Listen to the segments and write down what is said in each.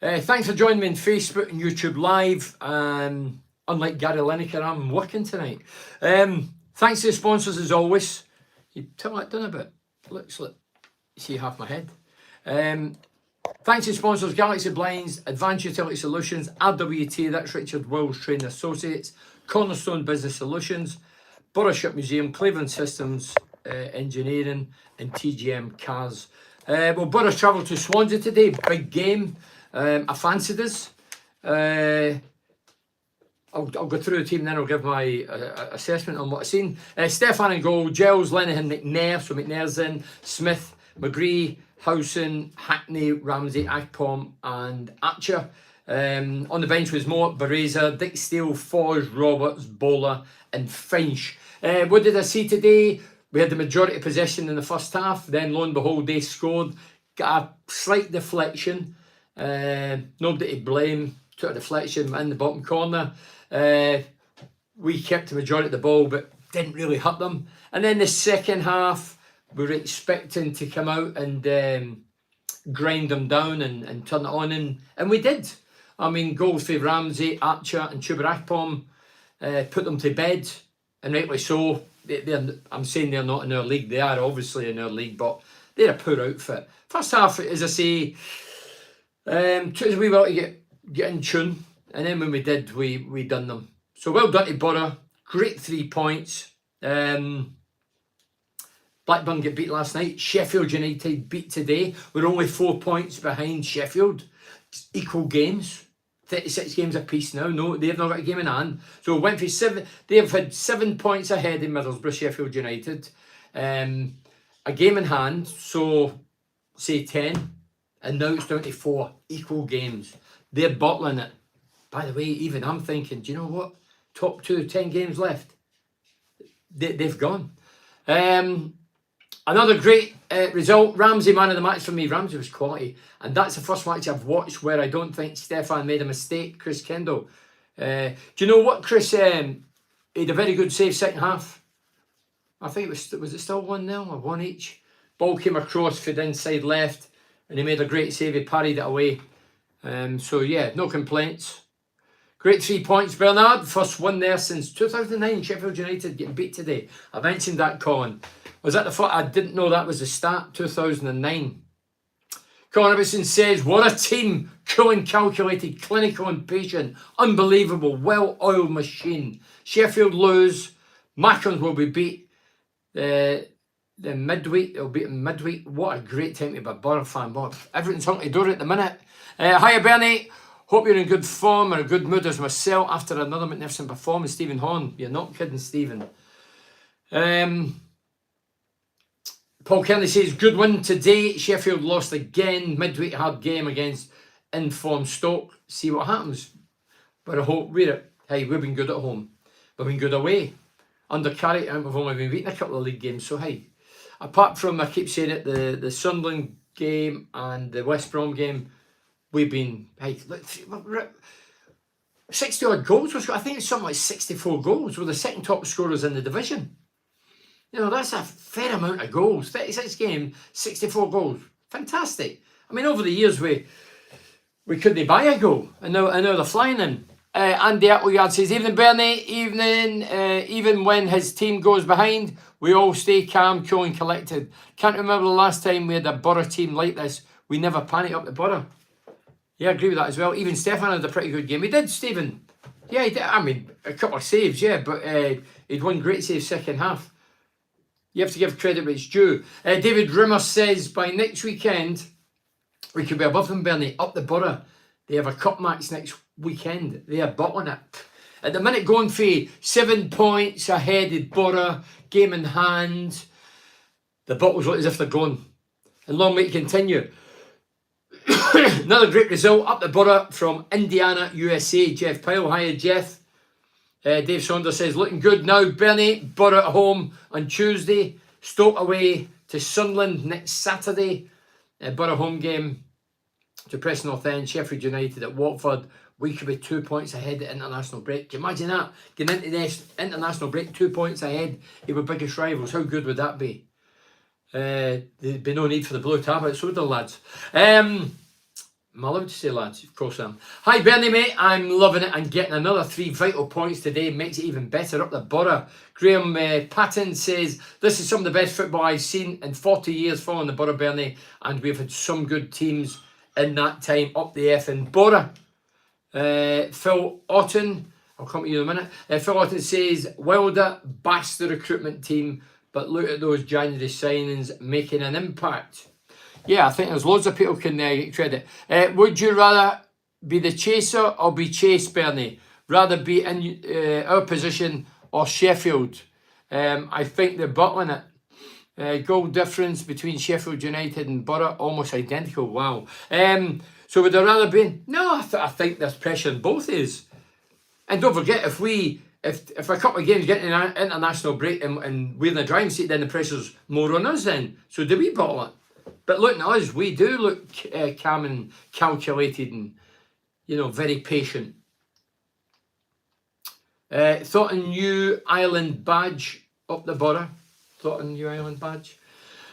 Thanks for joining me on Facebook and YouTube Live. Unlike Gary Lineker, I'm working tonight. Thanks to the sponsors as always. You tell me that done a bit. Looks like you see half my head. Thanks to sponsors Galaxy Blinds, Advanced Utility Solutions, RWT, that's Richard Wills Training Associates, Cornerstone Business Solutions, Borough Ship Museum, Cleveland Systems Engineering, and TGM Cars. Well, Borough's travelled to Swansea today, big game. I fancied us. I'll go through the team, then I'll give my assessment on what I've seen. Stefan in goal, Giles, Linehan, McNair, so McNair's in, Smith, McGree, Howson, Hackney, Ramsey, Akpom and Archer. On the bench was Mort, Bereza, Dick Steele, Foz, Roberts, Bowler and Finch. What did I see today? We had the majority of possession in the first half, then lo and behold they scored. Got a slight deflection. Nobody to blame. Took a deflection in the bottom corner. We kept the majority of the ball but didn't really hurt them. And then the second half we were expecting to come out and grind them down and turn it on, and we did. I mean, goals for Ramsey, Archer and Chuba Akpom put them to bed, and rightly so. I'm saying they're not in our league. They are obviously in our league, but they're a poor outfit. First half, as I say, took us a wee while to get in tune, and then when we did, we done them. So well done to Borough. Great 3 points. Blackburn get beat last night. Sheffield United beat today. We're only 4 points behind Sheffield. It's equal games. 36 games apiece now. No, they've not got a game in hand. So went for 7. They've had 7 points ahead in Middlesbrough, Sheffield United. A game in hand, so say 10. And now it's down to 4 equal games. They're bottling it. By the way, even I'm thinking, do you know what? Top 2, 10 games left. They've gone. Another great result. Ramsey, man of the match for me. Ramsey was quality. And that's the first match I've watched where I don't think Stefan made a mistake. Chris Kendall. Do you know what, Chris? He had a very good save second half. I think was it still 1-0 or 1 each? Ball came across for the inside left and he made a great save. He parried it away. So yeah, no complaints. Great 3 points, Bernard. First one there since 2009. Sheffield United getting beat today. I mentioned that, Colin. Was that the foot? I didn't know that was the start. 2009. Colin Ibbotson says, what a team. Cool and calculated, clinical and patient. Unbelievable, well-oiled machine. Sheffield lose. Macron will be beat. The midweek, they'll beat them midweek. What a great time to be a Borough fan. Boy, everything's hunky-dory at the minute. Hiya, Bernie. Hope you're in good form or a good mood as myself after another magnificent performance. Stephen Horn. You're not kidding, Stephen. Paul Kelly says, good win today. Sheffield lost again. Midweek hard game against informed Stoke. See what happens. But I hope hey, we've been good at home. We've been good away. Under Carrick, we've only been beaten a couple of league games. So hey, apart from, I keep saying it, the Sunderland game and the West Brom game, we've been, hey, look, 60 odd goals. I think it's something like 64 goals. We're the second top scorers in the division. You know, that's a fair amount of goals. 36 games, 64 goals. Fantastic. I mean, over the years, we couldn't buy a goal. And now they're flying in. Andy Appleyard says, evening, Bernie. Evening. Even when his team goes behind, we all stay calm, cool and collected. Can't remember the last time we had a Borough team like this. We never panic up the Borough. Yeah, I agree with that as well. Even Stefan had a pretty good game. He did, Stephen. Yeah, he did. I mean, a couple of saves, yeah. But he'd won great saves second half. You have to give credit where it's due. David Rimmer says, by next weekend, we could be above them, Bernie, up the Borough. They have a cup match next weekend. They are bottling it. At the minute, going for 7 points ahead of Borough, game in hand. The bottles look as if they're going. And long may it continue. Another great result up the Borough from Indiana, USA. Jeff Pyle. Hiya, Jeff. Dave Saunders says, looking good now, Bernie. Borough at home on Tuesday. Stoke away to Sunderland next Saturday. Borough home game to Preston North End. Sheffield United at Watford. We could be 2 points ahead at international break. Can you imagine that? Getting into this international break, 2 points ahead of our biggest rivals. How good would that be? There'd be no need for the blue tablets, would there, lads? Am I allowed to say lads? Of course I am. Hi Bernie mate, I'm loving it and getting another 3 vital points today. Makes it even better up the Borough. Graham Patton says, this is some of the best football I've seen in 40 years following the Borough, Bernie, and we've had some good teams in that time up the effing Borough. Phil Otten, I'll come to you in a minute. Phil Otten says, Wilder bashed the recruitment team, but look at those January signings making an impact. Yeah, I think there's loads of people can get credit. Would you rather be the chaser or be chased, Bernie? Rather be in our position or Sheffield? I think they're bottling it. Goal difference between Sheffield United and Borough, almost identical. Wow. So would I rather be? No, I think there's pressure in both is. And don't forget, if a couple of games get in an international break and we're in the driving seat, then the pressure's more on us then. So do we bottle it? But looking at us, we do look calm and calculated and, you know, very patient. Thought a new island badge up the Borough. Thought a new island badge.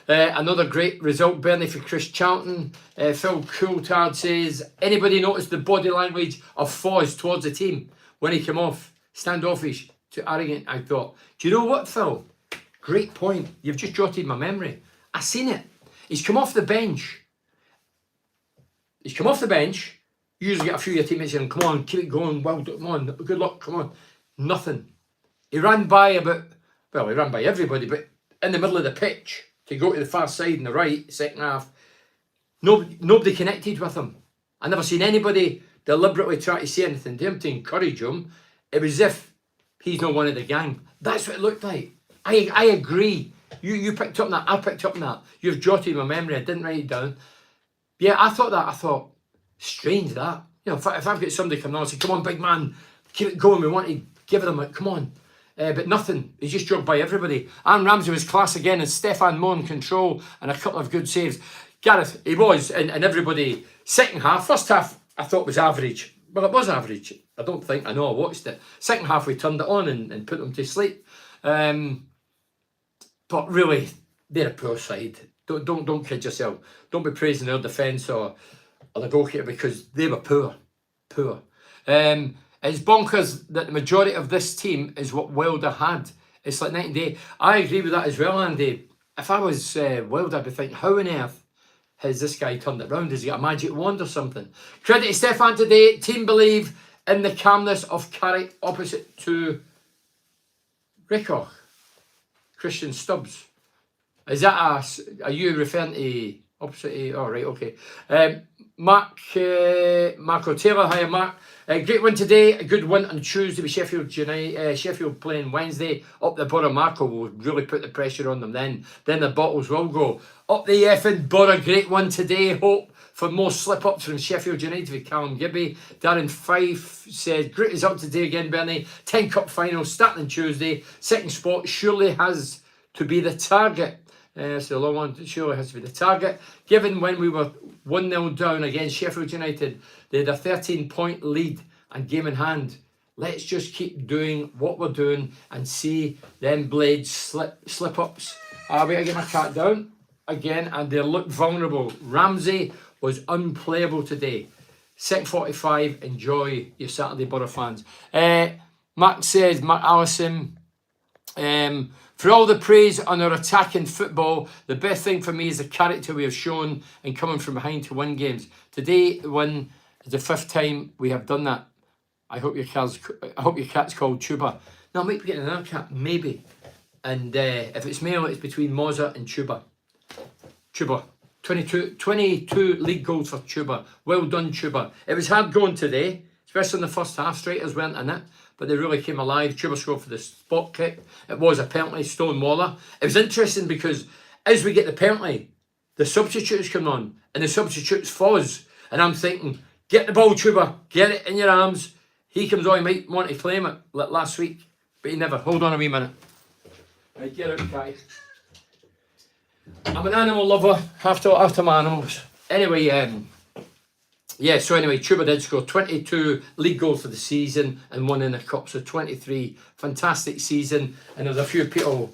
Another great result, Bernie, for Chris Charlton. Phil Coulthard says, anybody notice the body language of Foz towards the team when he came off? Standoffish to arrogant, I thought. Do you know what, Phil? Great point. You've just jotted my memory. I seen it. He's come off the bench. You usually get a few of your teammates saying, come on, keep it going, well, come on, good luck, come on. Nothing. He ran by everybody, but in the middle of the pitch to go to the far side and the right, second half, nobody connected with him. I never seen anybody deliberately try to say anything to him to encourage him. It was as if he's not one of the gang. That's what it looked like. I agree. You picked up on that. I picked up on that. You've jotted my memory. I didn't write it down. Yeah, I thought, strange that. You know, if I've got somebody coming on and say, come on, big man, keep it going. We want to give them a, come on. But nothing. He just jogged by everybody. Aaron Ramsey was class again, and Stefan Moore in control, and a couple of good saves. Gareth, he was, and everybody. Second half, first half, I thought was average. Well, it was average. I know I watched it. Second half, we turned it on and put them to sleep. But really, they're a poor side. Don't kid yourself. Don't be praising their defence or the goalkeeper because they were poor. It's bonkers that the majority of this team is what Wilder had. It's like night and day. I agree with that as well, Andy. If I was Wilder, I'd be thinking, how on earth has this guy turned it round? Has he got a magic wand or something? Credit to Stefan today. Team believe in the calmness of Carrick opposite to Rickoch. Christian Stubbs. Is that are you referring to opposite? Oh, right, okay. Marco Taylor, hiya Mark. Great win today, a good win on Tuesday with Sheffield playing Wednesday. Up the Borough, Marco will really put the pressure on them then the bottles will go. Up the effing Borough, great one today. Hope for more slip-ups from Sheffield United with Callum Gibby. Darren Fife said, great result today again, Bernie. 10 Cup final starting Tuesday. Second spot surely has to be the target. So the long one surely has to be the target. Given when we were 1-0 down against Sheffield United, they had a 13-point lead and game in hand. Let's just keep doing what we're doing and see them blades slip-ups. We gotta get my cat down again, and they look vulnerable. Ramsey was unplayable today. 6:45. Enjoy your Saturday, Borough fans. Mark says, Mark Allison, for all the praise on our attacking football, the best thing for me is the character we have shown in coming from behind to win games. Today, win is the 5th time we have done that. I hope your cat's called Chuba. Now, I might be getting another cat, maybe. And if it's male, it's between Moza and Chuba. 22 league goals for Chuba. Well done, Chuba. It was hard going today, especially in the first half. Strikers weren't in it, but they really came alive. Chuba scored for the spot kick. It was a penalty, Stonewaller. It was interesting because as we get the penalty, the substitutes come on, and the substitutes Foz. And I'm thinking, get the ball, Chuba, get it in your arms. He comes on, he might want to claim it like last week, but he never. Hold on a wee minute. Right, get out, guys. I'm an animal lover, after my animals. Anyway, Chuba did score 22 league goals for the season and 1 in the cup, so 23. Fantastic season. And there's a few people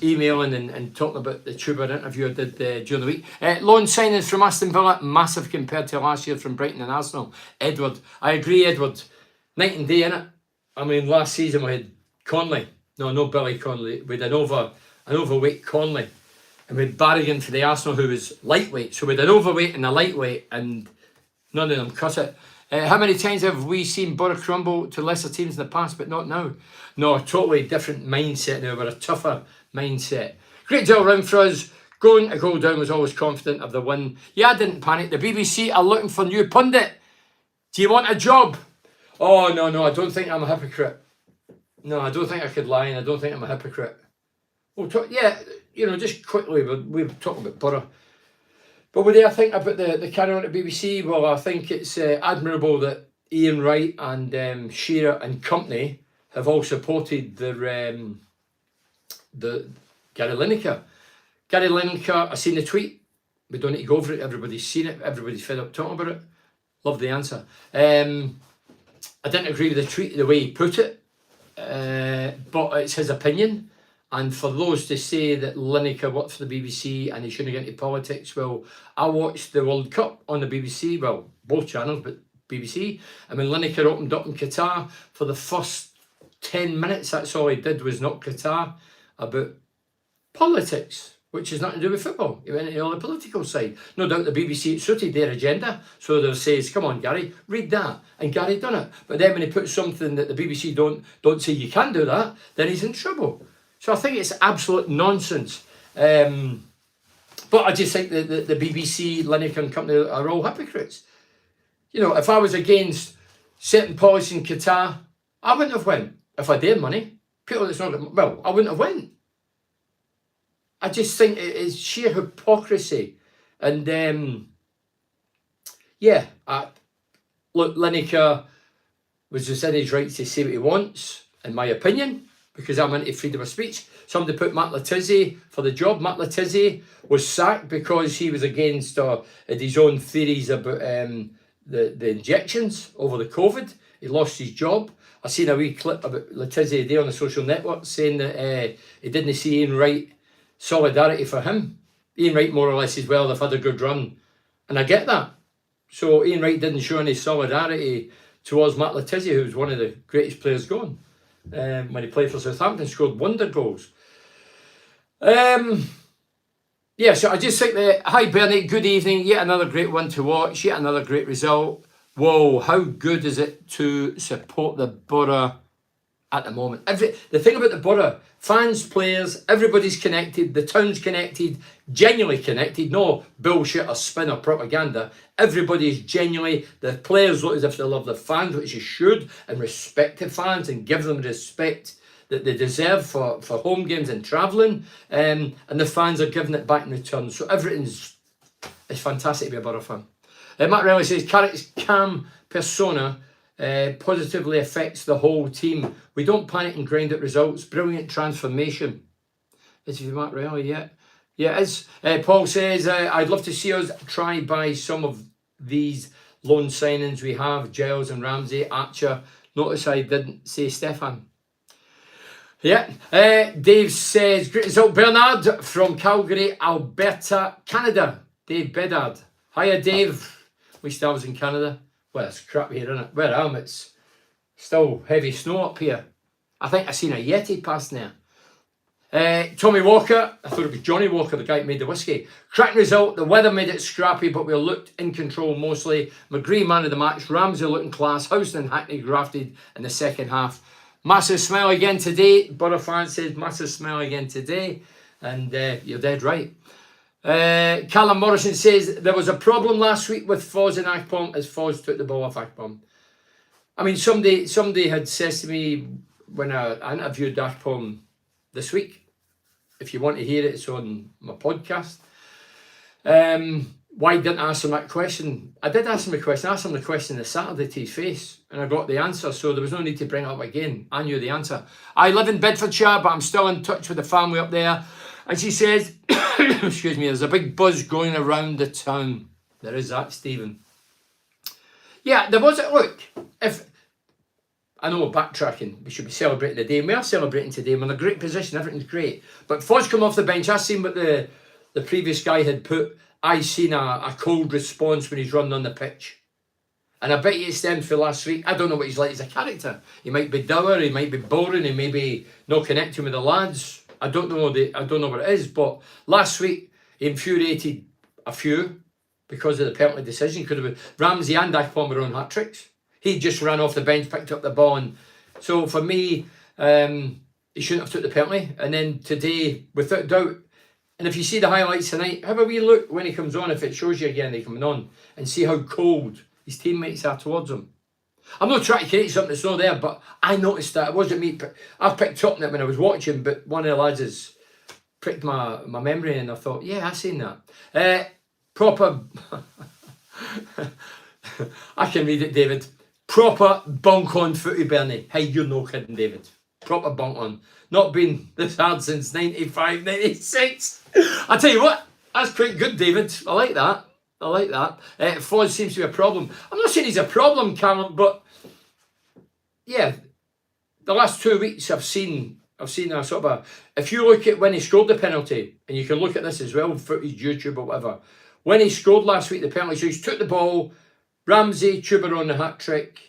emailing and talking about the Tuber interview I did during the week. Loan signings from Aston Villa, massive compared to last year from Brighton and Arsenal. Edward, I agree, Edward. Night and day, innit? I mean, last season we had Conley. No Billy Conley. We had an overweight Conley. And we had Barrigan for the Arsenal, who was lightweight. So we had an overweight and a lightweight, and none of them cut it. How many times have we seen Borough crumble to lesser teams in the past, but not now? No, a totally different mindset now. We're a tougher mindset. Great deal round for us. Going a goal down, was always confident of the win. Yeah, I didn't panic. The BBC are looking for new pundit. Do you want a job? Oh, no, I don't think I'm a hypocrite. No, I don't think I could lie, and I don't think I'm a hypocrite. We'll talk, yeah, just quickly, we'll talk about Borough. But what do I think about the carry on at BBC? Well, I think it's admirable that Ian Wright and Shearer and company have all supported the Gary Lineker. Gary Lineker, I seen the tweet. We don't need to go over it. Everybody's seen it. Everybody's fed up talking about it. Love the answer. I didn't agree with the tweet the way he put it, but it's his opinion. And for those to say that Lineker worked for the BBC and he shouldn't get into politics, well, I watched the World Cup on the BBC, well, both channels, but BBC. And when Lineker opened up in Qatar, for the first 10 minutes, that's all he did was knock Qatar about politics, which has nothing to do with football. He went into all the political side. No doubt the BBC suited their agenda. So they'll say, come on, Gary, read that. And Gary done it. But then when he puts something that the BBC don't say you can do that, then he's in trouble. So I think it's absolute nonsense. But I just think that the BBC, Lineker and company are all hypocrites. If I was against certain policy in Qatar, I wouldn't have went. If I did money, people that's not, well, I wouldn't have went. I just think it is sheer hypocrisy. And look, Lineker was just in his right to say what he wants, in my opinion, because I'm into freedom of speech. Somebody put Matt Letizia for the job. Matt Letizia was sacked because he was against his own theories about the injections over the COVID. He lost his job. I seen a wee clip about Letizia there on the social network saying that he didn't see Ian Wright solidarity for him. Ian Wright more or less as well, they've had a good run. And I get that. So Ian Wright didn't show any solidarity towards Matt Letizia, who was one of the greatest players going. When he played for Southampton, scored wonder goals. So I just think that, hi Bernie, good evening, yet another great one to watch, yet another great result. Whoa, how good is it to support the Borough at the moment? The thing about the Borough, fans, players, everybody's connected, the town's connected, genuinely connected, no bullshit or spin or propaganda. Everybody is genuinely, the players look as if they love the fans, which you should, and respect the fans and give them the respect that they deserve for home games and travelling, and the fans are giving it back in return. So it's fantastic to be a Borough fan. Matt Riley says, Carrick's calm persona positively affects the whole team. We don't panic and grind at results. Brilliant transformation. Is it Matt Riley yet? Yeah, it is. Paul says, I'd love to see us try buy some of these loan signings we have, Giles and Ramsey, Archer. Notice I didn't say Stefan. Yeah, Dave says, great result, Bernard from Calgary, Alberta, Canada. Dave Bedard. Hiya, Dave. At least I was in Canada. Well, it's crap here, isn't it? Where I am, it's still heavy snow up here. I think I seen a Yeti passing there. Tommy Walker, I thought it was Johnny Walker, the guy who made the whiskey. Cracking result, the weather made it scrappy, but we looked in control mostly. McGree man of the match, Ramsey looking class, Houston and Hackney grafted in the second half. Massive smile again today. Borough fan says massive smile again today. And you're dead right. Callum Morrison says there was a problem last week with Foz and Akpom as Foz took the ball off Akpom. I mean, somebody had said to me when I interviewed Akpom this week, if you want to hear it, it's on my podcast. Why didn't I ask him that question? I did ask him a question. I asked him the question on Saturday to his face, and I got the answer, so there was no need to bring it up again. I knew the answer. I live in Bedfordshire, but I'm still in touch with the family up there. And she says, excuse me, there's a big buzz going around the town. There is that, Stephen. Yeah, there was. Look, if I know we're backtracking. We should be celebrating the day. And we are celebrating today. We're in a great position. Everything's great. But Foz come off the bench. I seen what the previous guy had put. I seen a cold response when he's running on the pitch. And I bet you it stems from last week. I don't know what he's like as a character. He might be dour. He might be boring. He may be not connecting with the lads. I don't know what it is. But last week, he infuriated a few because of the penalty decision. Could have been Ramsey and Akpom were on hat-tricks. He just ran off the bench, picked up the ball. And so for me, he shouldn't have took the penalty. And then today, without doubt, and if you see the highlights tonight, have a wee look when he comes on, if it shows you again they coming on, and see how cold his teammates are towards him. I'm not trying to create something that's not there, but I noticed that. It wasn't me. I picked up on it when I was watching, but one of the lads has pricked my memory, and I thought, yeah, I seen that. Proper... I can read it, David. Proper bunk on footy, Bernie. Hey, you're no kidding, David. Proper bunk on. Not been this hard since 95, 96. I tell you what, that's quite good, David. I like that. Foz seems to be a problem. I'm not saying he's a problem, Cameron, but yeah, the last 2 weeks I've seen a sort of a... If you look at when he scored the penalty, and you can look at this as well, footage, YouTube or whatever, when he scored last week the penalty, so he's took the ball, Ramsey, Chuba on the hat-trick,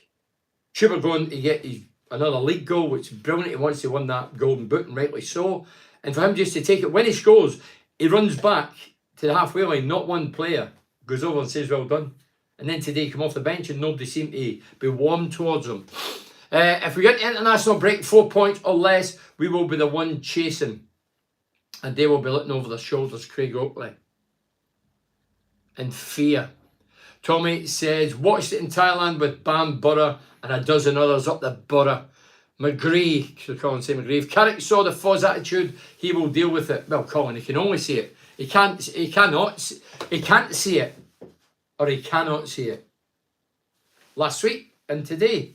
Chuba going to get another league goal, which is brilliant. He wants to win that golden boot, and rightly so. And for him just to take it, when he scores, he runs back to the halfway line, not one player goes over and says, well done. And then today he come off the bench and nobody seemed to be warm towards him. If we get to international break, 4 points or less, we will be the one chasing. And they will be looking over their shoulders, Craig Oakley. In fear. Tommy says, watched it in Thailand with Bam Burra and a dozen others up the Burra. McGree, should Colin say McGree? If Carrick saw the Foz attitude, he will deal with it. Well, Colin, he can only see it. He can't see it. Or he cannot see it. Last week and today.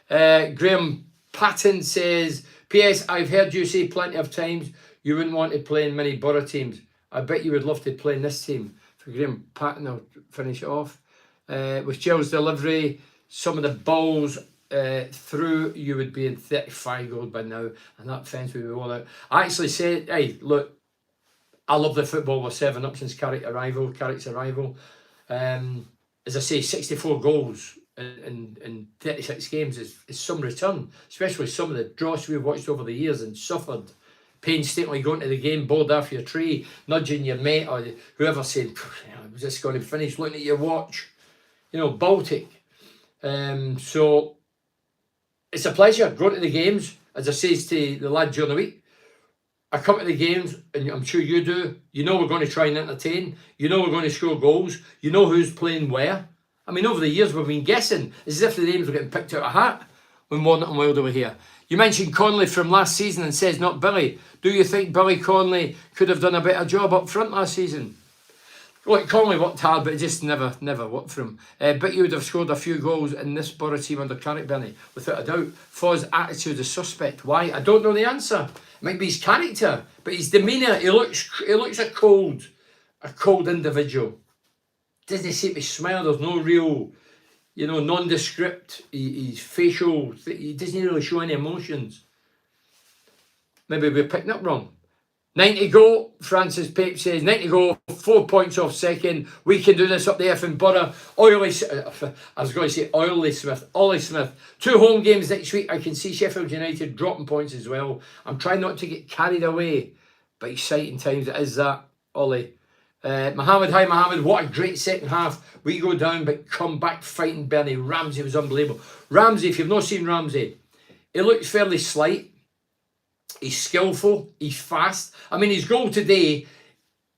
Graham Patton says, P.S. I've heard you say plenty of times you wouldn't want to play in many Borough teams. I bet you would love to play in this team. For Graham Patton, I'll finish it off. With Gill's delivery, some of the balls through, you would be in 35 goals by now, and that fence would be all out. I actually said, hey, look, I love the football. We're 7 up since Carrick's arrival. As I say, 64 goals in 36 games is some return, especially some of the draws we've watched over the years and suffered. Painstakingly going to the game, bored off your tree, nudging your mate or whoever said, was this going to finish, looking at your watch? You know, Baltic. So it's a pleasure going to the games. As I say to the lad during the week, I come to the games, and I'm sure you do. You know we're going to try and entertain. You know we're going to score goals. You know who's playing where. I mean, over the years we've been guessing. It's as if the names were getting picked out of a hat when Warnock and Wilder were here. You mentioned Conley from last season and says not Billy. Do you think Billy Conley could have done a better job up front last season? Look, Conley worked hard, but it just never worked for him. But you would have scored a few goals in this Borough team under Carrick, Benny, without a doubt. Foz's attitude is suspect. Why? I don't know the answer. It might be his character, but his demeanour. He looks a cold individual. Doesn't seem to smile. There's no real, nondescript. His facial, he doesn't really show any emotions. Maybe we're picking up wrong. 90 go, Francis Pape says, 90 go, 4 points off second. We can do this up there from Borough. Ollie Smith. 2 home games next week. I can see Sheffield United dropping points as well. I'm trying not to get carried away by exciting times. It is that, Ollie. Mohammed, hi Mohammed. What a great second half. We go down but come back fighting. Bernie. Ramsey was unbelievable. Ramsey, if you've not seen Ramsey, he looks fairly slight. He's skillful, he's fast. I mean, his goal today,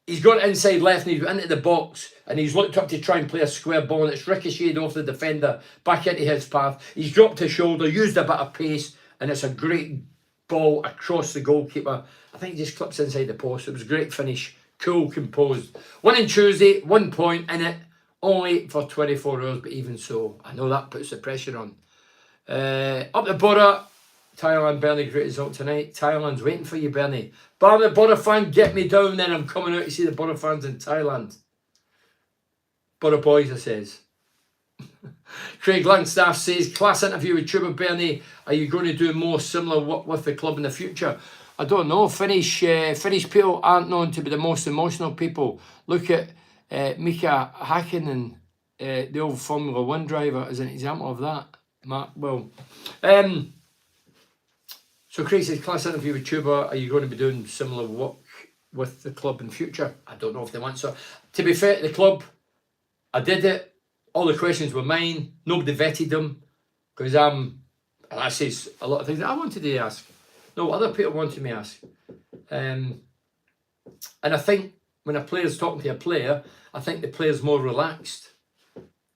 he's got it inside left and he's into the box and he's looked up to try and play a square ball and it's ricocheted off the defender back into his path. He's dropped his shoulder, used a bit of pace, and it's a great ball across the goalkeeper. I think he just clips inside the post. It was a great finish, cool, composed. Winning Tuesday, 1 point in it, only for 24 hours, but even so, I know that puts the pressure on. Up the Borough, Thailand, Bernie, great result tonight. Thailand's waiting for you, Bernie. But I'm a Borough fan, get me down, then I'm coming out to see the Borough fans in Thailand. Borough boys, I says. Craig Langstaff says, class interview with Chuba Bernie. Are you going to do more similar work with the club in the future? I don't know. Finnish people aren't known to be the most emotional people. Look at Mika Hakkinen, the old Formula One driver, as an example of that. Mark, well, so Craig says, class interview with Chuba. Are you going to be doing similar work with the club in future? I don't know if they want so. To be fair to the club, I did it. All the questions were mine. Nobody vetted them because and I says a lot of things that I wanted to ask. No, other people wanted me to ask. And I think when a player's talking to a player, I think the player's more relaxed.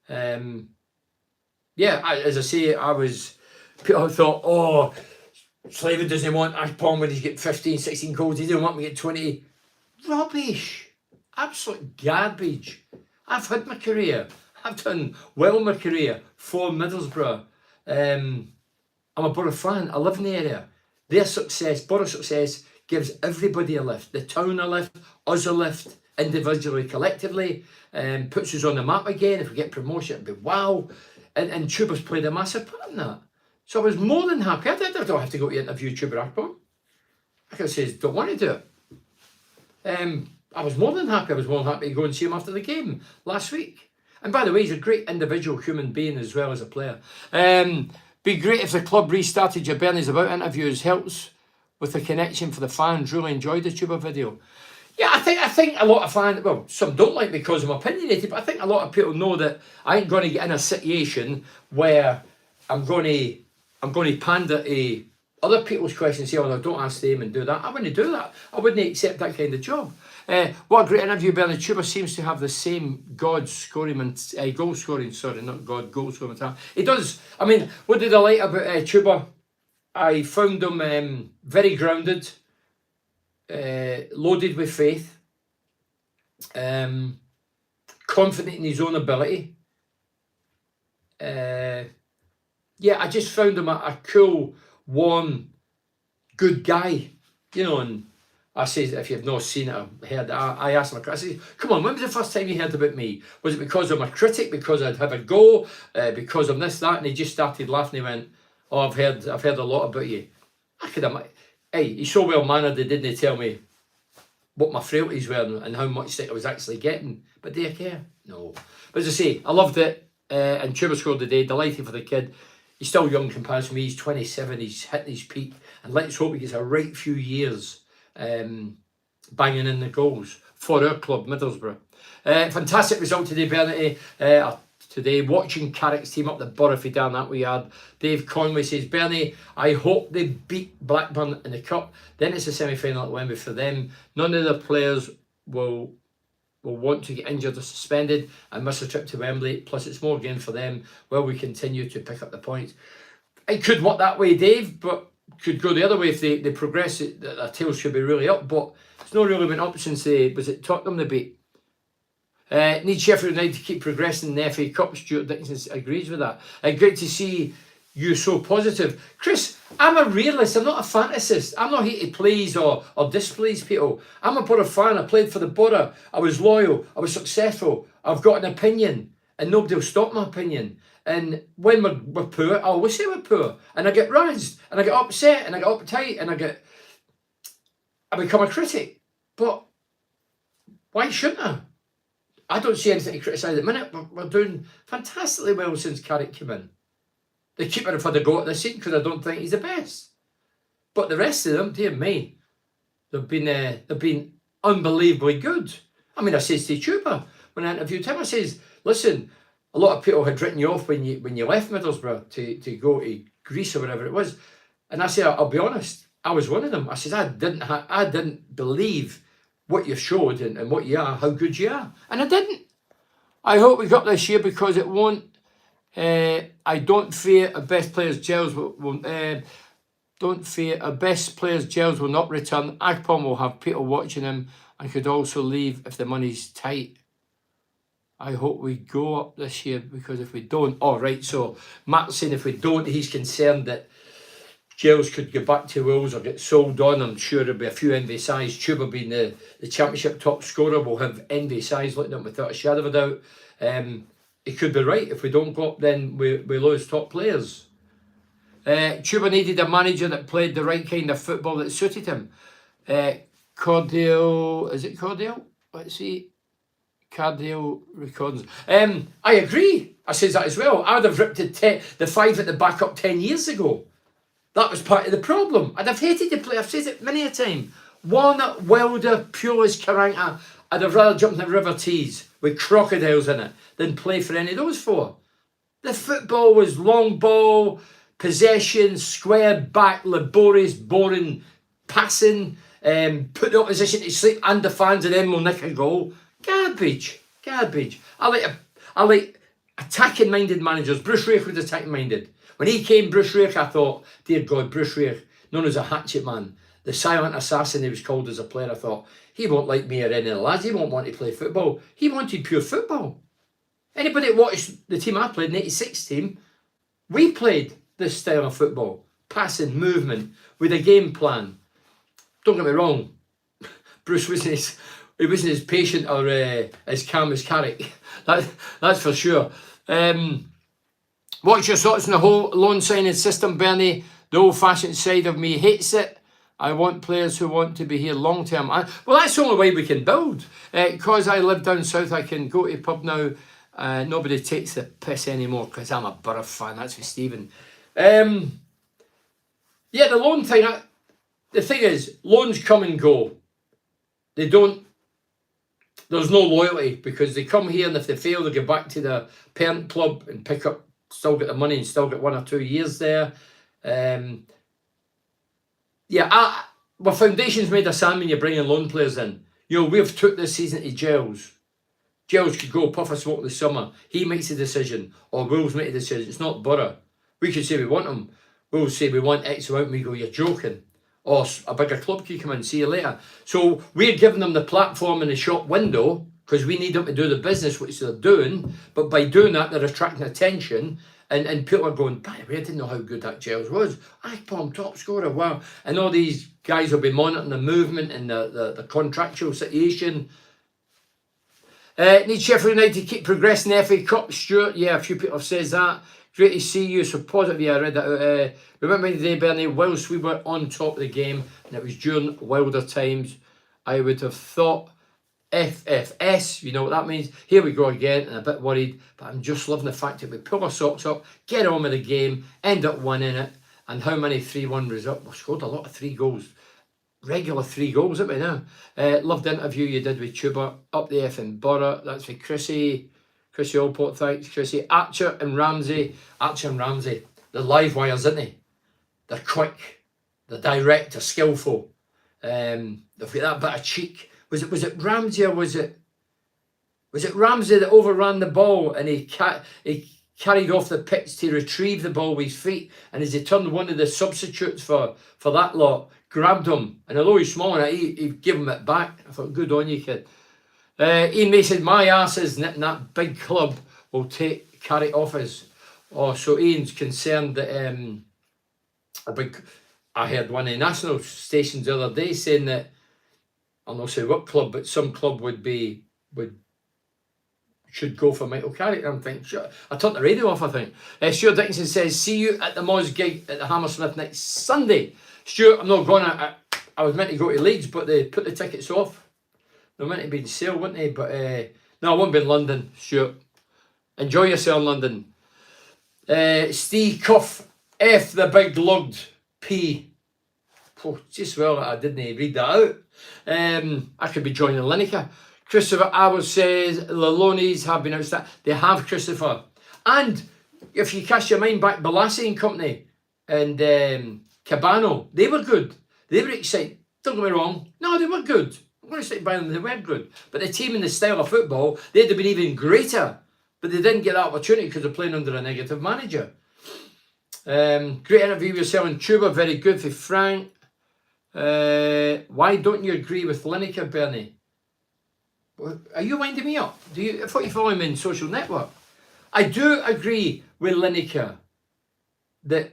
As I say, people thought, oh, Slavin doesn't want Akpom when he's get 15, 16 goals. He didn't want me to get 20. Rubbish. Absolute garbage. I've had my career. I've done well in my career for Middlesbrough. I'm a Borough fan. I live in the area. Their success, Borough success, gives everybody a lift. The town a lift, us a lift, individually, collectively, puts us on the map again. If we get promotion, it'd be wow. And Chuba's played a massive part in that. So I was more than happy. I don't have to go to interview Chuba Akpom. I could say, don't want to do it. I was more than happy. I was more than happy to go and see him after the game last week. And by the way, he's a great individual human being as well as a player. Be great if the club restarted your Bernie's About interviews. Helps with the connection for the fans. Really enjoyed the Chuba video. Yeah, I think a lot of fans, well, some don't like me because I'm opinionated, but I think a lot of people know that I ain't going to get in a situation where I'm going to pander to other people's questions, say, oh, no, don't ask them and do that. I wouldn't do that. I wouldn't accept that kind of job. What a great interview, Bernie. Chuba seems to have the same goal scoring mentality. He does. I mean, what did I like about Chuba? I found him very grounded, loaded with faith, confident in his own ability. I just found him a cool, warm, good guy, and I said, if you've not seen it or heard it, I asked him, I said, come on, when was the first time you heard about me? Was it because I'm a critic, because I'd have a go, because of this, that? And he just started laughing. He went, oh, I've heard a lot about you. I could have, hey, he's so well mannered, they didn't tell me what my frailties were and how much stick I was actually getting. But do you care? No. But as I say, I loved it. And Chuba scored today, delighted for the kid. He's still young compared to me. He's 27, he's hitting his peak. And let's hope he gets a right few years banging in the goals for our club, Middlesbrough. Fantastic result today, Bernie. Today, watching Carrick's team up the Borough for down that we had. Dave Conway says, Bernie, I hope they beat Blackburn in the Cup. Then it's a semi-final at Wembley for them. None of the players will want to get injured or suspended and miss a trip to Wembley. Plus, it's more gain for them. Will we continue to pick up the points? It could work that way, Dave, but could go the other way if they progress. Their tails should be really up, but it's not really been up since was it Tottenham they beat. Need Sheffield United to keep progressing in the FA Cup. Stuart Dixon agrees with that. Great to see you so positive. Chris, I'm a realist. I'm not a fantasist. I'm not here to please or displease people. I'm a Borough fan. I played for the Borough. I was loyal. I was successful. I've got an opinion and nobody will stop my opinion. And when we're poor, I always say we're poor. And I get razzed and I get upset and I get uptight and I become a critic. But why shouldn't I? I don't see anything to criticise at the minute, but we're doing fantastically well since Carrick came in. The keeper have had a go at this season because I don't think he's the best. But the rest of them, dear me, they've been unbelievably good. I mean, I says to Chuba when I interviewed him, I says, listen, a lot of people had written you off when you left Middlesbrough to go to Greece or whatever it was. And I said, I'll be honest, I was one of them. I said, I didn't believe what you showed and what you are, how good you are. And I didn't. I hope we got this year because it won't. I don't fear our best players' gels will don't fear our best players' gels will not return. Akpom will have people watching him and could also leave if the money's tight. I hope we go up this year because if we don't, so Matt's saying if we don't, he's concerned that Gels could go back to Wolves or get sold on. I'm sure there'll be a few envy sides. Chuba being the championship top scorer will have envy sides looking at him without a shadow of a doubt. he could be right. If we don't go up, then we lose top players. Chuba needed a manager that played the right kind of football that suited him. Cordial, is it Cordial? Let's see. Cardio Recordings. I agree. I says that as well. I'd have ripped the 5 at the back up 10 years ago. That was part of the problem. I'd have hated to play. I've said it many a time. Walnut, Wilder, Pulis, Karanka. I'd have rather jumped in the River Tees with crocodiles in it than play for any of those 4. The football was long ball, possession, square back, laborious, boring, passing, put the opposition to sleep and the fans, and then we'll nick a goal. Garbage. I like attacking minded managers. Bruce Rioch was attacking minded. When he came, Bruce Rioch, I thought, dear God, Bruce Rioch, known as a hatchet man, the silent assassin he was called as a player, I thought, he won't like me or any of the lads, he won't want to play football. He wanted pure football. Anybody that watched the team I played, the 86 team, we played this style of football. Passing, movement, with a game plan. Don't get me wrong, Bruce wasn't as patient or as calm as Carrick. That's for sure. What's your thoughts on the whole loan signing system, Bernie? The old-fashioned side of me hates it. I want players who want to be here long term. Well, that's the only way we can build. Because I live down south, I can go to a pub now. Nobody takes the piss anymore because I'm a Borough fan. That's for Stephen. Yeah, the loan thing. The thing is, loans come and go. They don't. There's no loyalty because they come here and if they fail, they go back to the parent club and pick up, still get the money and still get 1 or 2 years there. Well, foundation's made of sand when you're bringing loan players in. You know, we've took this season to Giles. Giles could go puff a smoke in the summer. He makes a decision, or Wolves make a decision. It's not Borough. We could say we want him. Wolves say we want X amount, and we go, you're joking. Or a bigger club could come in, see you later. So we're giving them the platform in the shop window because we need them to do the business, which they're doing. But by doing that, they're attracting attention. And people are going, by the way, I didn't know how good that Giles was. Akpom, top scorer, wow. And all these guys will be monitoring the movement and the contractual situation. Need Sheffield United to keep progressing the FA Cup, Stuart? Yeah, a few people have said that. Great to see you. So positive, yeah, I read that. Remember the day, Bernie, whilst we were on top of the game, and it was during Wilder times, I would have thought FFS, you know what that means? Here we go again, and a bit worried, but I'm just loving the fact that we pull our socks up, get on with the game, end up winning it, and how many 3-1 results? We scored a lot of 3 goals. Regular 3 goals, haven't we now? Loved the interview you did with Chuba, up the F in Borough. That's for Chrissy Allport, thanks, Chrissy. Archer and Ramsey, they're live wires, aren't they? They're quick, they're direct, they're skillful. They've got that bit of cheek. Was it Ramsey or was it Ramsey that overran the ball and he carried off the pitch to retrieve the ball with his feet, and as he turned one of the substitutes for that lot, grabbed him, and although he's small enough, he gave him it back. I thought, good on you, kid. Ian May said, my ass is knitting that big club will take Carrick off us. Oh, so Ian's concerned that I heard one of the national stations the other day saying that, I'll not say what club, but some club should go for Michael Carrick. I'm thinking, sure. I turned the radio off, I think. Stuart Dickinson says, see you at the Moz gig at the Hammersmith next Sunday. Stuart, I'm not going. I was meant to go to Leeds, but they put the tickets off. They were meant to be in sale, weren't they? But no, I won't be in London, Stuart. Enjoy yourself in London. Steve Cuff, F the big lugged P. Oh, just well, I didn't read that out. I could be joining Lineker. Christopher Arrow says the loanies have been outstanding. They have, Christopher. And if you cast your mind back, Balassi and company and Cabano, they were good. They were exciting. Don't get me wrong. No, they were good. I'm going to say by them, they were good. But the team in the style of football, they'd have been even greater. But they didn't get that opportunity because they're playing under a negative manager. Great interview with yourself and Tuba. Very good for Frank. Why don't you agree with Lineker, Bernie? Are you winding me up? I thought you follow him in social network. I do agree with Lineker that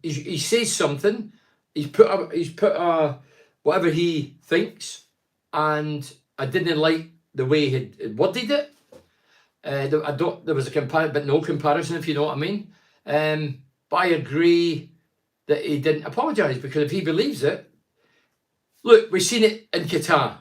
he says something. He's put whatever he thinks, and I didn't like the way he worded it. There was a comparison, but no comparison, if you know what I mean. But I agree that he didn't apologise, because if he believes it, look, we've seen it in Qatar,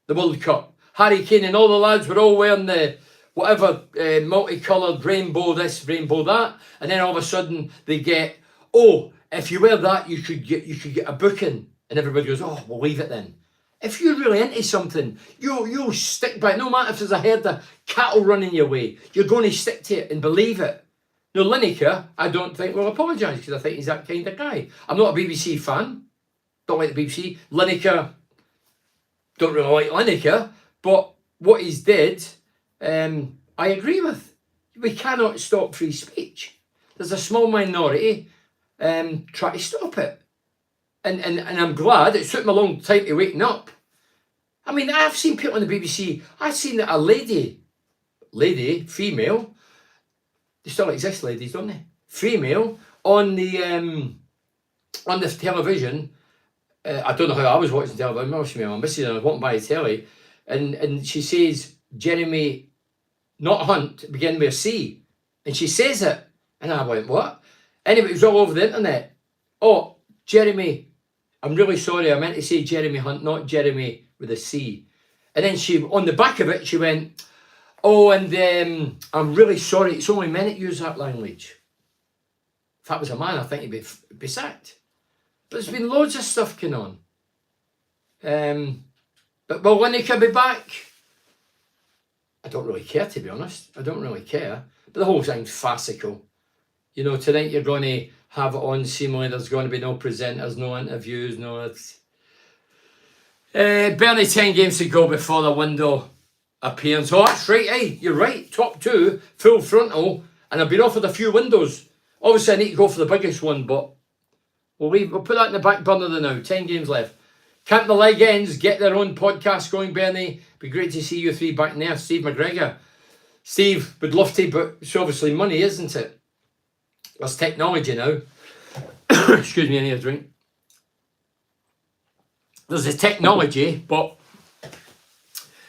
the World Cup. Harry Kane and all the lads were all wearing the whatever multicoloured rainbow this, rainbow that, and then all of a sudden they get, oh, if you wear that, you could get a booking, and everybody goes, oh, we'll leave it then. If you're really into something, you'll stick by it. No matter if there's a herd of cattle running your way, you're going to stick to it and believe it. No, Lineker, I don't think will apologise, because I think he's that kind of guy. I'm not a BBC fan. Don't like the BBC. Lineker, don't really like Lineker. But what he's did, I agree with. We cannot stop free speech. There's a small minority try to stop it. And I'm glad it took me a long time to waken up. I mean, I've seen people on the BBC, I've seen that a lady, female, they still exist, ladies, don't they? Female, on the television, I don't know how I was watching television, I'm missing it, I was walking by the telly, and she says, Jeremy, not Hunt, begin with a C. And she says it. And I went, what? Anyway, it was all over the internet. Oh, Jeremy, I'm really sorry, I meant to say Jeremy Hunt, not Jeremy with a C. And then she, on the back of it, she went, oh, and I'm really sorry, it's only men that use that language. If that was a man, I think he'd be sacked. But there's been loads of stuff going on. But will Lineker be back? I don't really care, to be honest. I don't really care. But the whole thing's farcical. You know, tonight you're going to have it on seemingly. There's going to be no presenters, no interviews, no... It's... barely 10 games to go before the window appearance. Oh, that's right, hey, you're right. Top two, full frontal. And I've been offered a few windows. Obviously, I need to go for the biggest one, but we'll put that in the back burner now. 10 games left. Can't the leg ends get their own podcast going, Bernie? Be great to see you three back there. Steve McGregor. Steve would love to, but it's obviously money, isn't it? There's technology now. Excuse me, I need a drink. There's the technology, but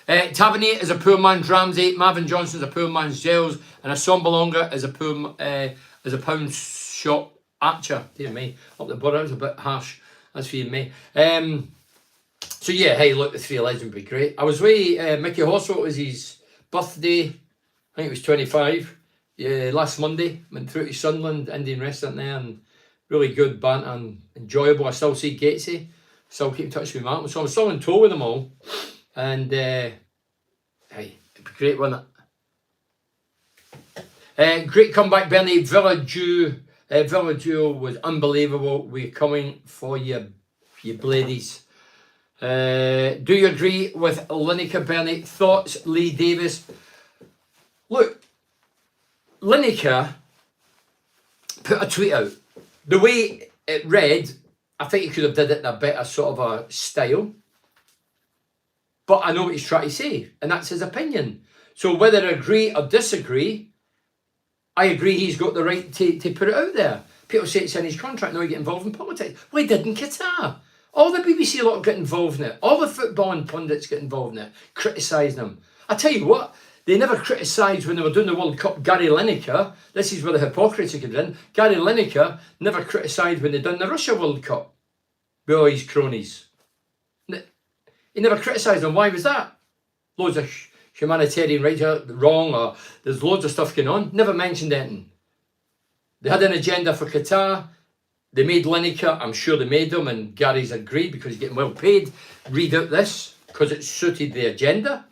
Tavernier is a poor man's Ramsey, Marvin Johnson's a poor man's Gels, and a Sombalonga is a pound shot Archer. Dear me, up the border, it's a bit harsh. That's for you and me. So yeah, hey, look, the three legends would be great. I was with Mickey Horsford, it was his birthday, I think it was 25, last Monday. Went through to Sunderland, Indian restaurant there, and really good banter and enjoyable. I still see Gatesy, still keep in touch with Martin, so I'm still in tow with them all. And hey, it'd be great, wouldn't it? Great comeback, Bernie. Villa Duo was unbelievable. We're coming for you, you bladies. Do you agree with Lineker, Bernie? Thoughts, Lee Davis? Look, Lineker put a tweet out. The way it read, I think he could have did it in a better sort of a style. But I know what he's trying to say, and that's his opinion. So whether I agree or disagree, I agree he's got the right to put it out there. People say it's in his contract, now he get involved in politics. Well, he did in Qatar. All the BBC lot get involved in it. All the football and pundits get involved in it, criticising him. I tell you what, they never criticised when they were doing the World Cup. Gary Lineker, this is where the hypocrisy comes in. Gary Lineker never criticised when they done the Russia World Cup with all his cronies. He never criticised them. Why was that? Loads of humanitarian rights wrong, or there's loads of stuff going on. Never mentioned anything. They had an agenda for Qatar. They made Lineker. I'm sure they made them, and Gary's agreed because he's getting well paid. Read out this because it suited the agenda.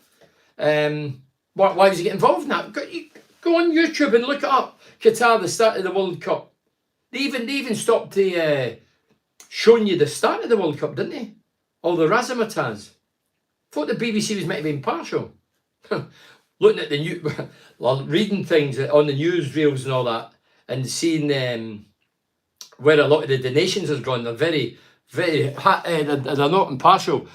Why was he get involved in that? Go on YouTube and look it up. Qatar, the start of the World Cup. They even stopped showing you the start of the World Cup, didn't they? All the razzmatazz. Thought the BBC was meant to be impartial. Looking at the news, reading things on the newsreels and all that, and seeing where a lot of the donations has gone, they're very, very, they're not impartial.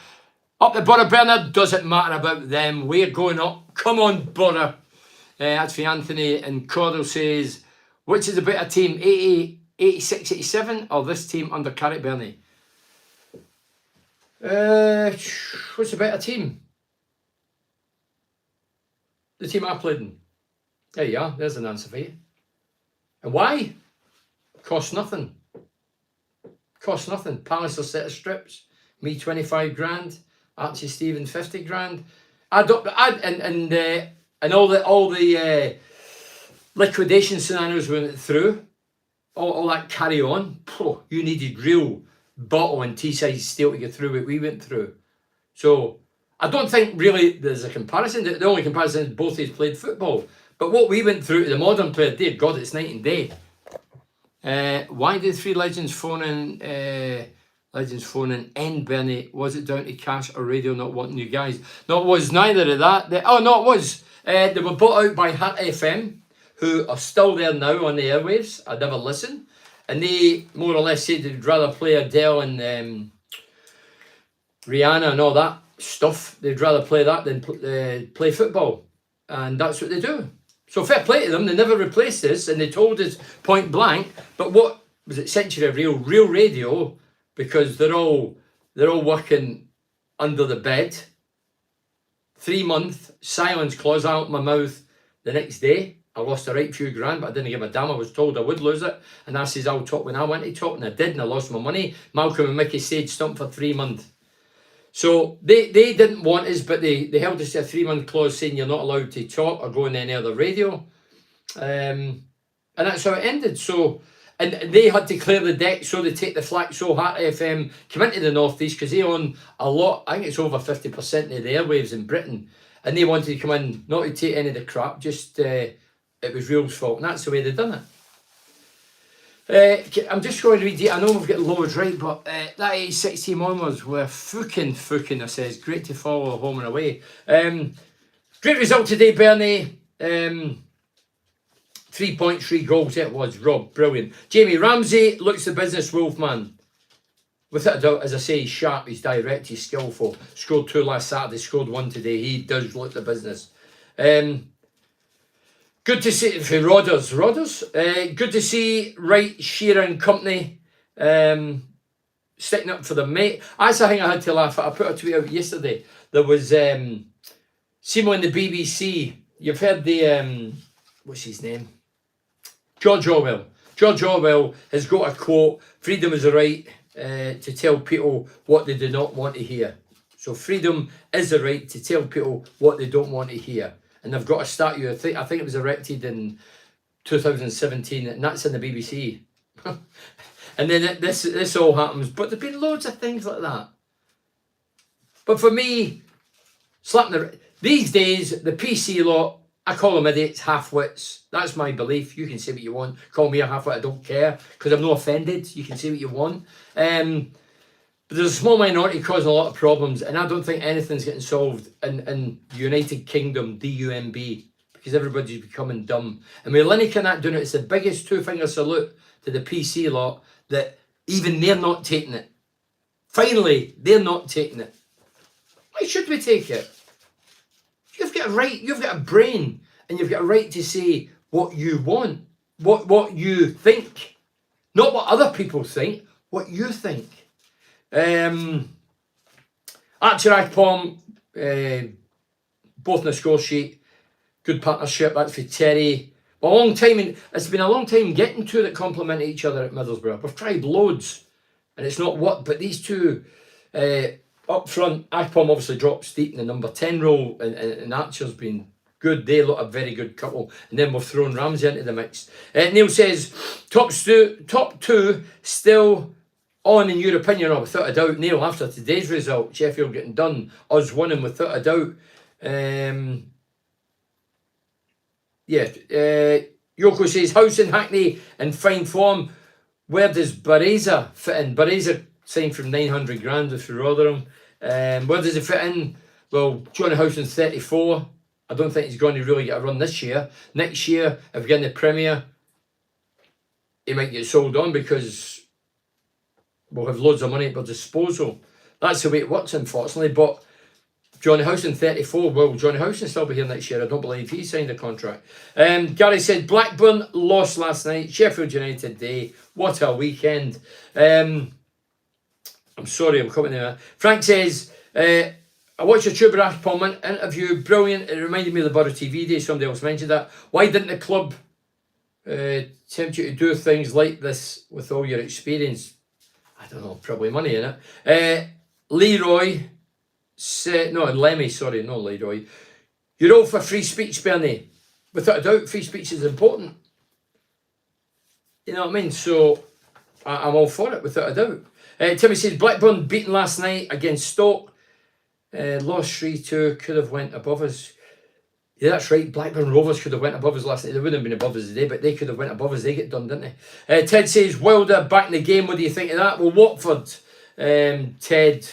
Up the Borough, Bernard, doesn't matter about them. We're going up. Come on, Borough. That's for Anthony. And Cordell says, which is a better team, 80, 86, 87, or this team under Carrick, Bernie? What's a better team? The team I played in. There you are. There's an answer for you. And why? Cost nothing. Cost nothing. Palace a set of strips. Me 25 grand. Archie Stephen 50 grand. And all the liquidation scenarios we went through. All that carry on. You needed real bottle and T-size steel to get through what we went through. So I don't think really there's a comparison. The only comparison is both these played football. But what we went through to the modern player, dear God, it's night and day. Why did three legends phone in? End Bernie. Was it down to cash or radio not wanting you guys? No, it was neither of that. It was. They were bought out by Hat FM, who are still there now on the airwaves. I never listen. And they more or less said they'd rather play Adele and Rihanna and all that stuff. They'd rather play that than play football. And that's what they do. So fair play to them. They never replaced us, and they told us point blank. But what was it? Century of real radio, because they're all working under the bed. 3-month silence clause out my mouth the next day. I lost a right few grand, but I didn't give a damn. I was told I would lose it. And I says, I'll talk when I went to talk, and I did, and I lost my money. Malcolm and Mickey stayed stumped for 3 months. So they didn't want us, but they held us to a 3-month clause saying you're not allowed to talk or go on any other radio. And that's how it ended. So, and they had to clear the deck, so they take the flak. So Heart FM come into the North East because they own a lot. I think it's over 50% of the airwaves in Britain. And they wanted to come in, not to take any of the crap, just it was Real's fault. And that's the way they done it. I'm just going to read it. I know we've got loads right, but that 86 team onwards were fucking, I says. Great to follow home and away. Great result today, Bernie. 3.3 goals it was, Rob. Brilliant. Jamie Ramsey looks the business wolf, man. Without a doubt, as I say, he's sharp, he's direct, he's skillful. Scored 2 last Saturday, scored 1 today. He does look the business. Good to see for Rodders. Good to see Wright, Shearer and company sticking up for the mate. That's the thing I had to laugh at. I put a tweet out yesterday. There was Simo in the BBC. You've heard the what's his name? George Orwell. George Orwell has got a quote: "Freedom is the right to tell people what they do not want to hear." So freedom is the right to tell people what they don't want to hear. And they've got a statue, I think it was erected in 2017, and that's in the BBC. And then this all happens. But there've been loads of things like that. But for me, these days, the PC lot, I call them idiots, half-wits. That's my belief. You can say what you want. Call me a half-wit, I don't care, because I'm not offended. You can say what you want. But there's a small minority causing a lot of problems, and I don't think anything's getting solved in United Kingdom, DUMB, because everybody's becoming dumb. And with Lineker and that doing it, it's the biggest two-finger salute to the PC lot that even they're not taking it. Finally, they're not taking it. Why should we take it? You've got a right, you've got a brain, and you've got a right to say what you want, what you think. Not what other people think, what you think. Archer Akpom, both in the score sheet, good partnership. That's for Terry. It's been a long time getting two that complement each other at Middlesbrough. We've tried loads, and it's not what. But these two up front, Akpom obviously dropped steep in the number 10 role, and Archer's been good. They look a very good couple, and then we've thrown Ramsey into the mix. Neil says top two still on in your opinion, or without a doubt, Neil, after today's result, Sheffield getting done, us winning without a doubt. Yoko says, House and Hackney in fine form. Where does Bareza fit in? Bareza signed from 900 grand if you Rotherham. Where does he fit in? Well, Johnny Howson's 34. I don't think he's going to really get a run this year. Next year, if we get in the Premier, he might get sold on because we'll have loads of money at our disposal. That's the way it works, unfortunately. But Johnny Howson, 34. Well, Johnny Howson still be here next year. I don't believe he signed a contract. Gary said, Blackburn lost last night. Sheffield United day. What a weekend. I'm sorry, I'm coming there. Frank says, I watched a Chuba Rathbone interview, brilliant. It reminded me of the Borough TV days. Somebody else mentioned that. Why didn't the club tempt you to do things like this with all your experience? I don't know, probably money in it. Leroy said, no, Lemmy, sorry, no Leroy. You're all for free speech, Bernie. Without a doubt, free speech is important. You know what I mean? So I'm all for it, without a doubt. Timmy says, Blackburn beaten last night against Stoke. Lost 3-2, could have went above us. Yeah, that's right. Blackburn Rovers could have went above us last night. They wouldn't have been above us today, but they could have went above us. They get done, didn't they? Ted says, Wilder back in the game. What do you think of that? Well, Watford, Ted,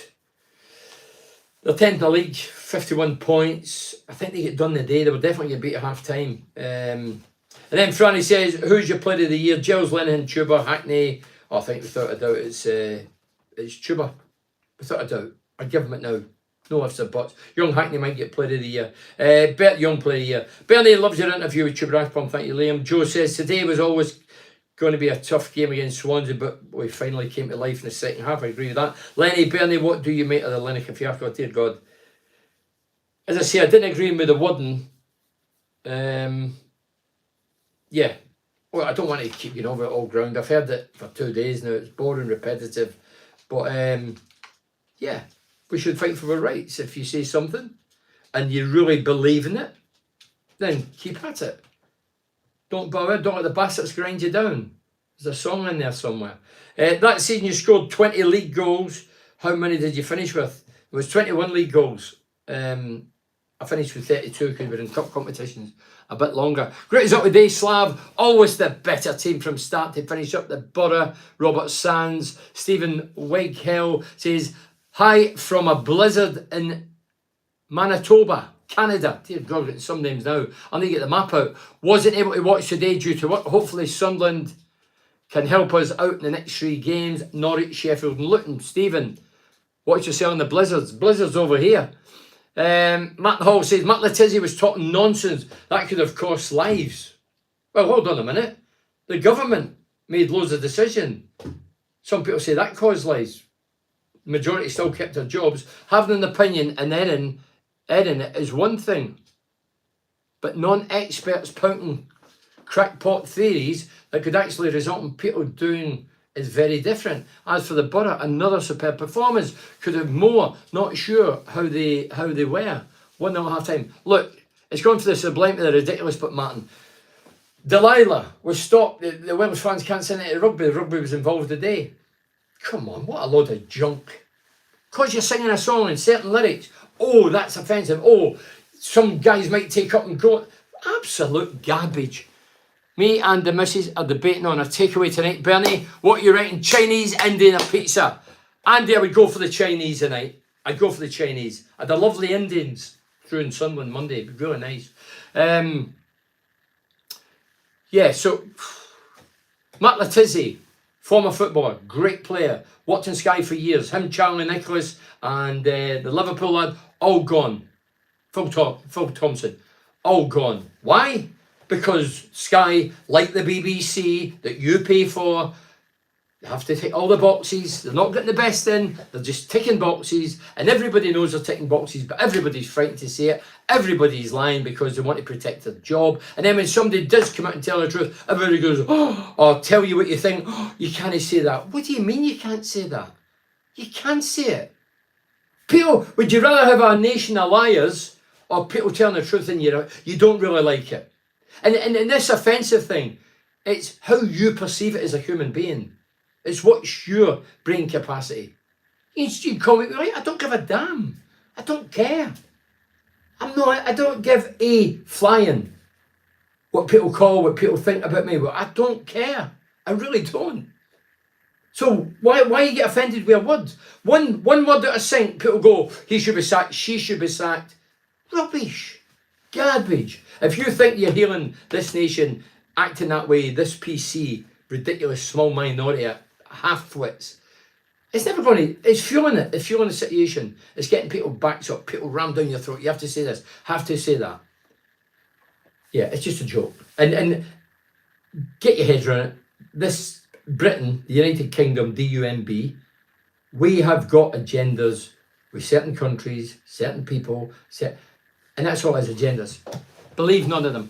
they're 10th in the league, 51 points. I think they get done today. They will definitely get beat at half time. And then Franny says, who's your player of the year? Giles, Linehan, Chuba, Hackney. Oh, I think without a doubt it's Chuba. Without a doubt. I'd give him it now. No ifs or buts. Young Hackney might get player of the year. Young player of the year. Bernie loves your interview with Chuba Rathbone. Thank you, Liam. Joe says, today was always going to be a tough game against Swansea, but we finally came to life in the second half. I agree with that. Lenny, Bernie, what do you make of the Lineker fiasco? Dear God. As I say, I didn't agree with the wording. Yeah. Well, I don't want to keep going over it all ground. I've heard it for 2 days now. It's boring, repetitive. But, yeah. We should fight for our rights. If you say something and you really believe in it, then keep at it. Don't bow out. Don't let the bastards grind you down. There's a song in there somewhere. That season you scored 20 league goals. How many did you finish with? It was 21 league goals. I finished with 32 because we were in cup competitions a bit longer. Great up today, Slav. Always the better team from start to finish up the Borough. Robert Sands. Stephen Wighill says, hi from a blizzard in Manitoba, Canada. Dear God, getting some names now. I need to get the map out. Wasn't able to watch today due to work. Hopefully Sunderland can help us out in the next 3 games. Norwich, Sheffield and Luton. Stephen, watch yourself on the blizzards. Blizzards over here. Matt Hall says, Matt Letizia was talking nonsense. That could have cost lives. Well, hold on a minute. The government made loads of decisions. Some people say that caused lives. Majority still kept their jobs. Having an opinion and airing it is one thing, but non-experts pouting crackpot theories that could actually result in people doing is very different. As for the Borough, another superb performance. Could have more. Not sure how they were. 1-0 half time. Look, it's gone for the sublime to the ridiculous, but Martin. Delilah was stopped. The Welsh fans can't send it to rugby. The rugby was involved today. Come on, what a load of junk. Because you're singing a song and certain lyrics, oh, that's offensive. Oh, some guys might take up and go. Absolute garbage. Me and the missus are debating on a takeaway tonight. Bernie, what are you writing? Chinese, Indian or pizza? Andy, I would go for the Chinese tonight. I'd go for the Chinese. I had the lovely Indians through in Sunderland Monday. It'd be really nice. Yeah, so Matt Letizia, former footballer, great player, worked in Sky for years. Him, Charlie Nicholas, and the Liverpool lad, all gone. Phil Thompson, all gone. Why? Because Sky, like the BBC that you pay for, they have to tick all the boxes. They're not getting the best in. They're just ticking boxes. And everybody knows they're ticking boxes, but everybody's frightened to say it. Everybody's lying because they want to protect their job. And then when somebody does come out and tell the truth, everybody goes, oh, or tell you what you think. Oh, you can't say that. What do you mean you can't say that? You can't say it. People, would you rather have a nation of liars or people telling the truth and you don't really like it? And this offensive thing, it's how you perceive it as a human being. It's what's your brain capacity. You call me, right? I don't give a damn. I don't care. I don't give a flying what people think about me. But I don't care. I really don't. So why you get offended with a word? One word out of sync, people go, he should be sacked, she should be sacked. Rubbish. Garbage. If you think you're healing this nation acting that way, this PC, ridiculous small minority, half-wits, it's never going to, it's fueling it. It's fueling the situation. It's getting people backed up, people rammed down your throat. You have to say this, have to say that. Yeah, it's just a joke. And get your heads around it. This Britain, the United Kingdom, DUMB, we have got agendas with certain countries, certain people, and that's all his agendas. Believe none of them.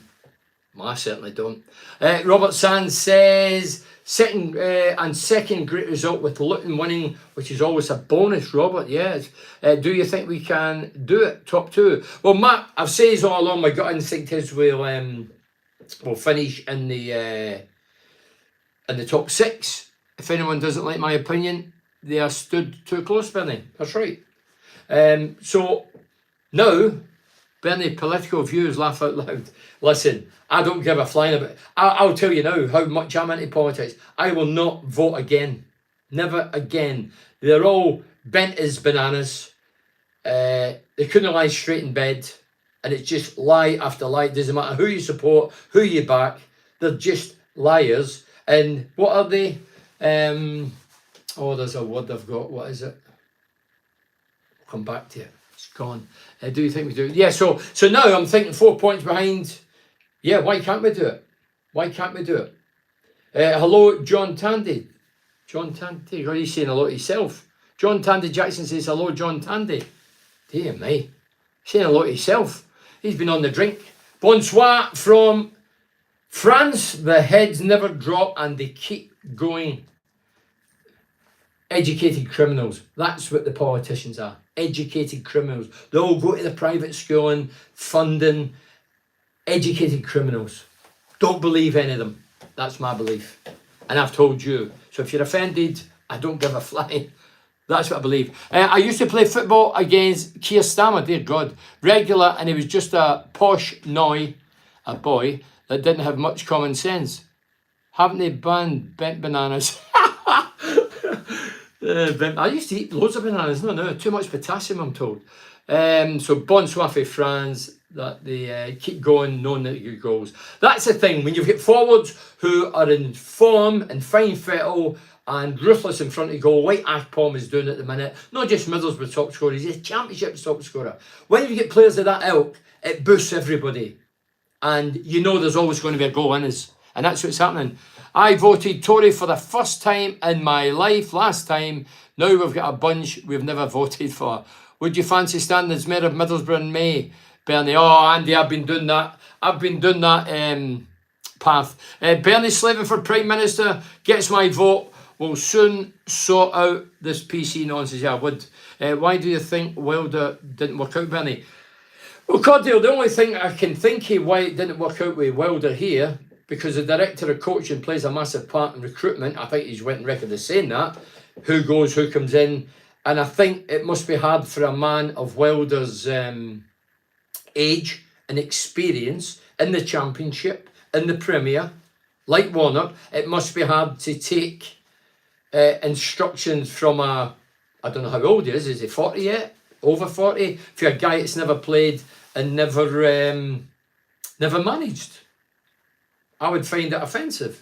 Well, I certainly don't. Robert Sands says, second great result with Luton winning, which is always a bonus, Robert, yes. Do you think we can do it, top two? Well, Matt, I've said all along, my gut instinct is we'll finish in the top six. If anyone doesn't like my opinion, they are stood too close, Bernie. That's right. So now, Bernie, political views, laugh out loud. Listen, I don't give a flying about it. I'll tell you now how much I'm into politics. I will not vote again. Never again. They're all bent as bananas. They couldn't lie straight in bed. And it's just lie after lie. It doesn't matter who you support, who you back. They're just liars. And what are they? There's a word I've got. What is it? I'll come back to it. It's gone. Do you think we do? Yeah, so now I'm thinking 4 points behind. Yeah, why can't we do it? Why can't we do it? Hello, John Tandy. John Tandy, are you saying hello to yourself? John Tandy Jackson says, hello, John Tandy. Dear me. Saying hello to yourself. He's been on the drink. Bonsoir from France. The heads never drop and they keep going. Educated criminals. That's what the politicians are. Educated criminals. They all go to the private schooling, funding. Educated criminals. Don't believe any of them. That's my belief. And I've told you. So if you're offended, I don't give a flying. That's what I believe. I used to play football against Keir Starmer, dear God. Regular, and he was just a posh boy that didn't have much common sense. Haven't they banned bent bananas? I used to eat loads of bananas. No, too much potassium, I'm told. So bonsoir for France, that they keep going, knowing that good goals. That's the thing, when you've got forwards who are in form and fine fettle and ruthless in front of goal, like Akpom is doing at the minute, not just Middlesbrough top scorer, he's a championship top scorer. When you get players of that ilk, it boosts everybody. And you know there's always going to be a goal in us. And that's what's happening. I voted Tory for the first time in my life last time. Now we've got a bunch we've never voted for. Would you fancy standing as Mayor of Middlesbrough in May, Bernie? Oh, Andy, I've been doing that path. Bernie Slavin for Prime Minister gets my vote. We'll soon sort out this PC nonsense. Yeah, I would. Why do you think Wilder didn't work out, Bernie? Well, Cordial, the only thing I can think of why it didn't work out with Wilder here, because the director of coaching plays a massive part in recruitment. I think he's went on record as saying that. Who goes, who comes in. And I think it must be hard for a man of Wilder's age and experience in the Championship, in the Premier, like Warnock. It must be hard to take instructions from I don't know how old he is. Is he 40 yet? Over 40? For a guy that's never played and never managed. I would find it offensive.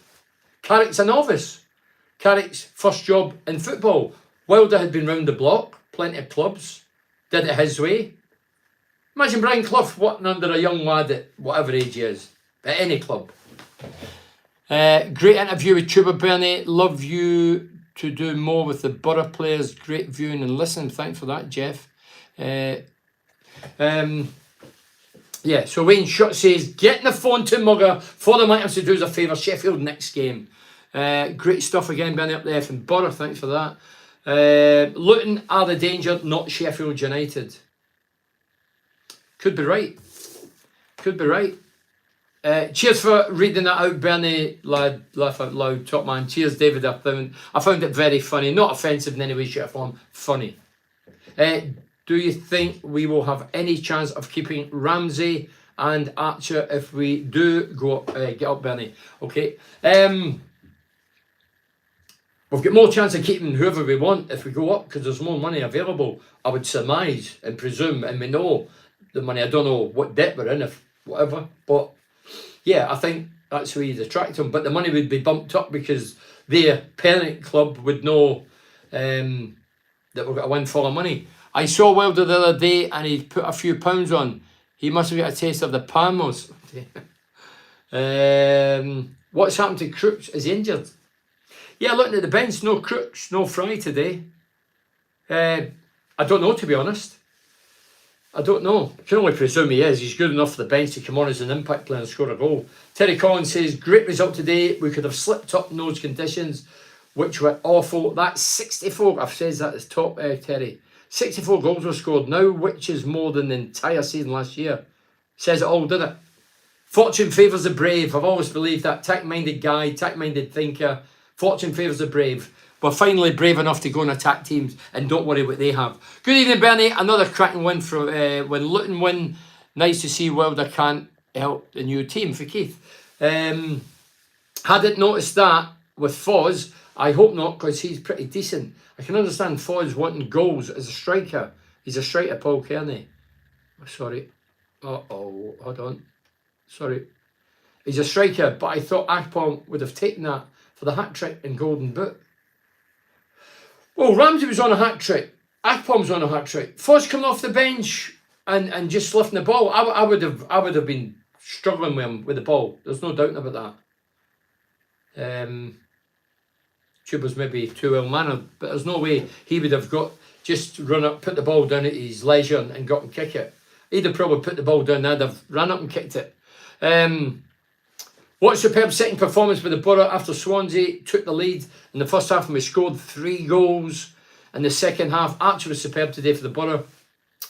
Carrick's a novice. Carrick's first job in football. Wilder had been round the block, plenty of clubs, did it his way. Imagine Brian Clough working under a young lad at whatever age he is, at any club. Great interview with Tuba Bernie. Love you to do more with the Borough players. Great viewing and listening. Thanks for that, Jeff. Yeah, so Wayne Shutt says, getting the phone to Mugger for the items to do us a favour. Sheffield next game. Great stuff again, Bernie up there from Borough. Thanks for that. Luton are the danger, not Sheffield United. Could be right. Could be right. Cheers for reading that out, Bernie. Lad, laugh out loud, top man. Cheers, David. I found it very funny. Not offensive in any way, shape or form. Funny. Do you think we will have any chance of keeping Ramsey and Archer if we do go get up, Bernie? Okay. We've got more chance of keeping whoever we want if we go up because there's more money available, I would surmise and presume, and we know the money. I don't know what debt we're in, if whatever, but yeah, I think that's where you'd attract them. But the money would be bumped up because their parent club would know that we've got a windfall of money. I saw Wilder the other day and he put a few pounds on. He must have got a taste of the Palmos. What's happened to Crooks? Is he injured? Yeah, looking at the bench, no Crooks, no Fry today. I I don't know, to be honest. I don't know. I can only presume he is. He's good enough for the bench to come on as an impact player and score a goal. Terry Collins says, great result today. We could have slipped up in those conditions, which were awful. That's 64. I've said that as top, Terry. 64 goals were scored now, which is more than the entire season last year. Says it all, did it? Fortune favours the brave. I've always believed that. Tech-minded guy, tech-minded thinker. Fortune favours the brave. We're finally brave enough to go and attack teams, and don't worry what they have. Good evening, Bernie. Another cracking win from when Luton win. Nice to see Wilder can't help the new team for Keith. Hadn't noticed that with Foz. I hope not, because he's pretty decent. I can understand Foz wanting goals as a striker. He's a striker, Paul Kearney. Sorry. Uh-oh, hold on. Sorry. He's a striker, but I thought Akpom would have taken that for the hat-trick and golden boot. Well, Ramsey was on a hat-trick. Akpom's on a hat-trick. Foz coming off the bench and just lifting the ball. I would have been struggling with him with the ball. There's no doubt about that. Chuba's maybe too ill-mannered, but there's no way he would have got just run up, put the ball down at his leisure and got and kick it. He'd have probably put the ball down and I'd have ran up and kicked it. What superb second performance by the Borough after Swansea took the lead in the first half and we scored 3 goals in the second half. Archer was superb today for the Borough.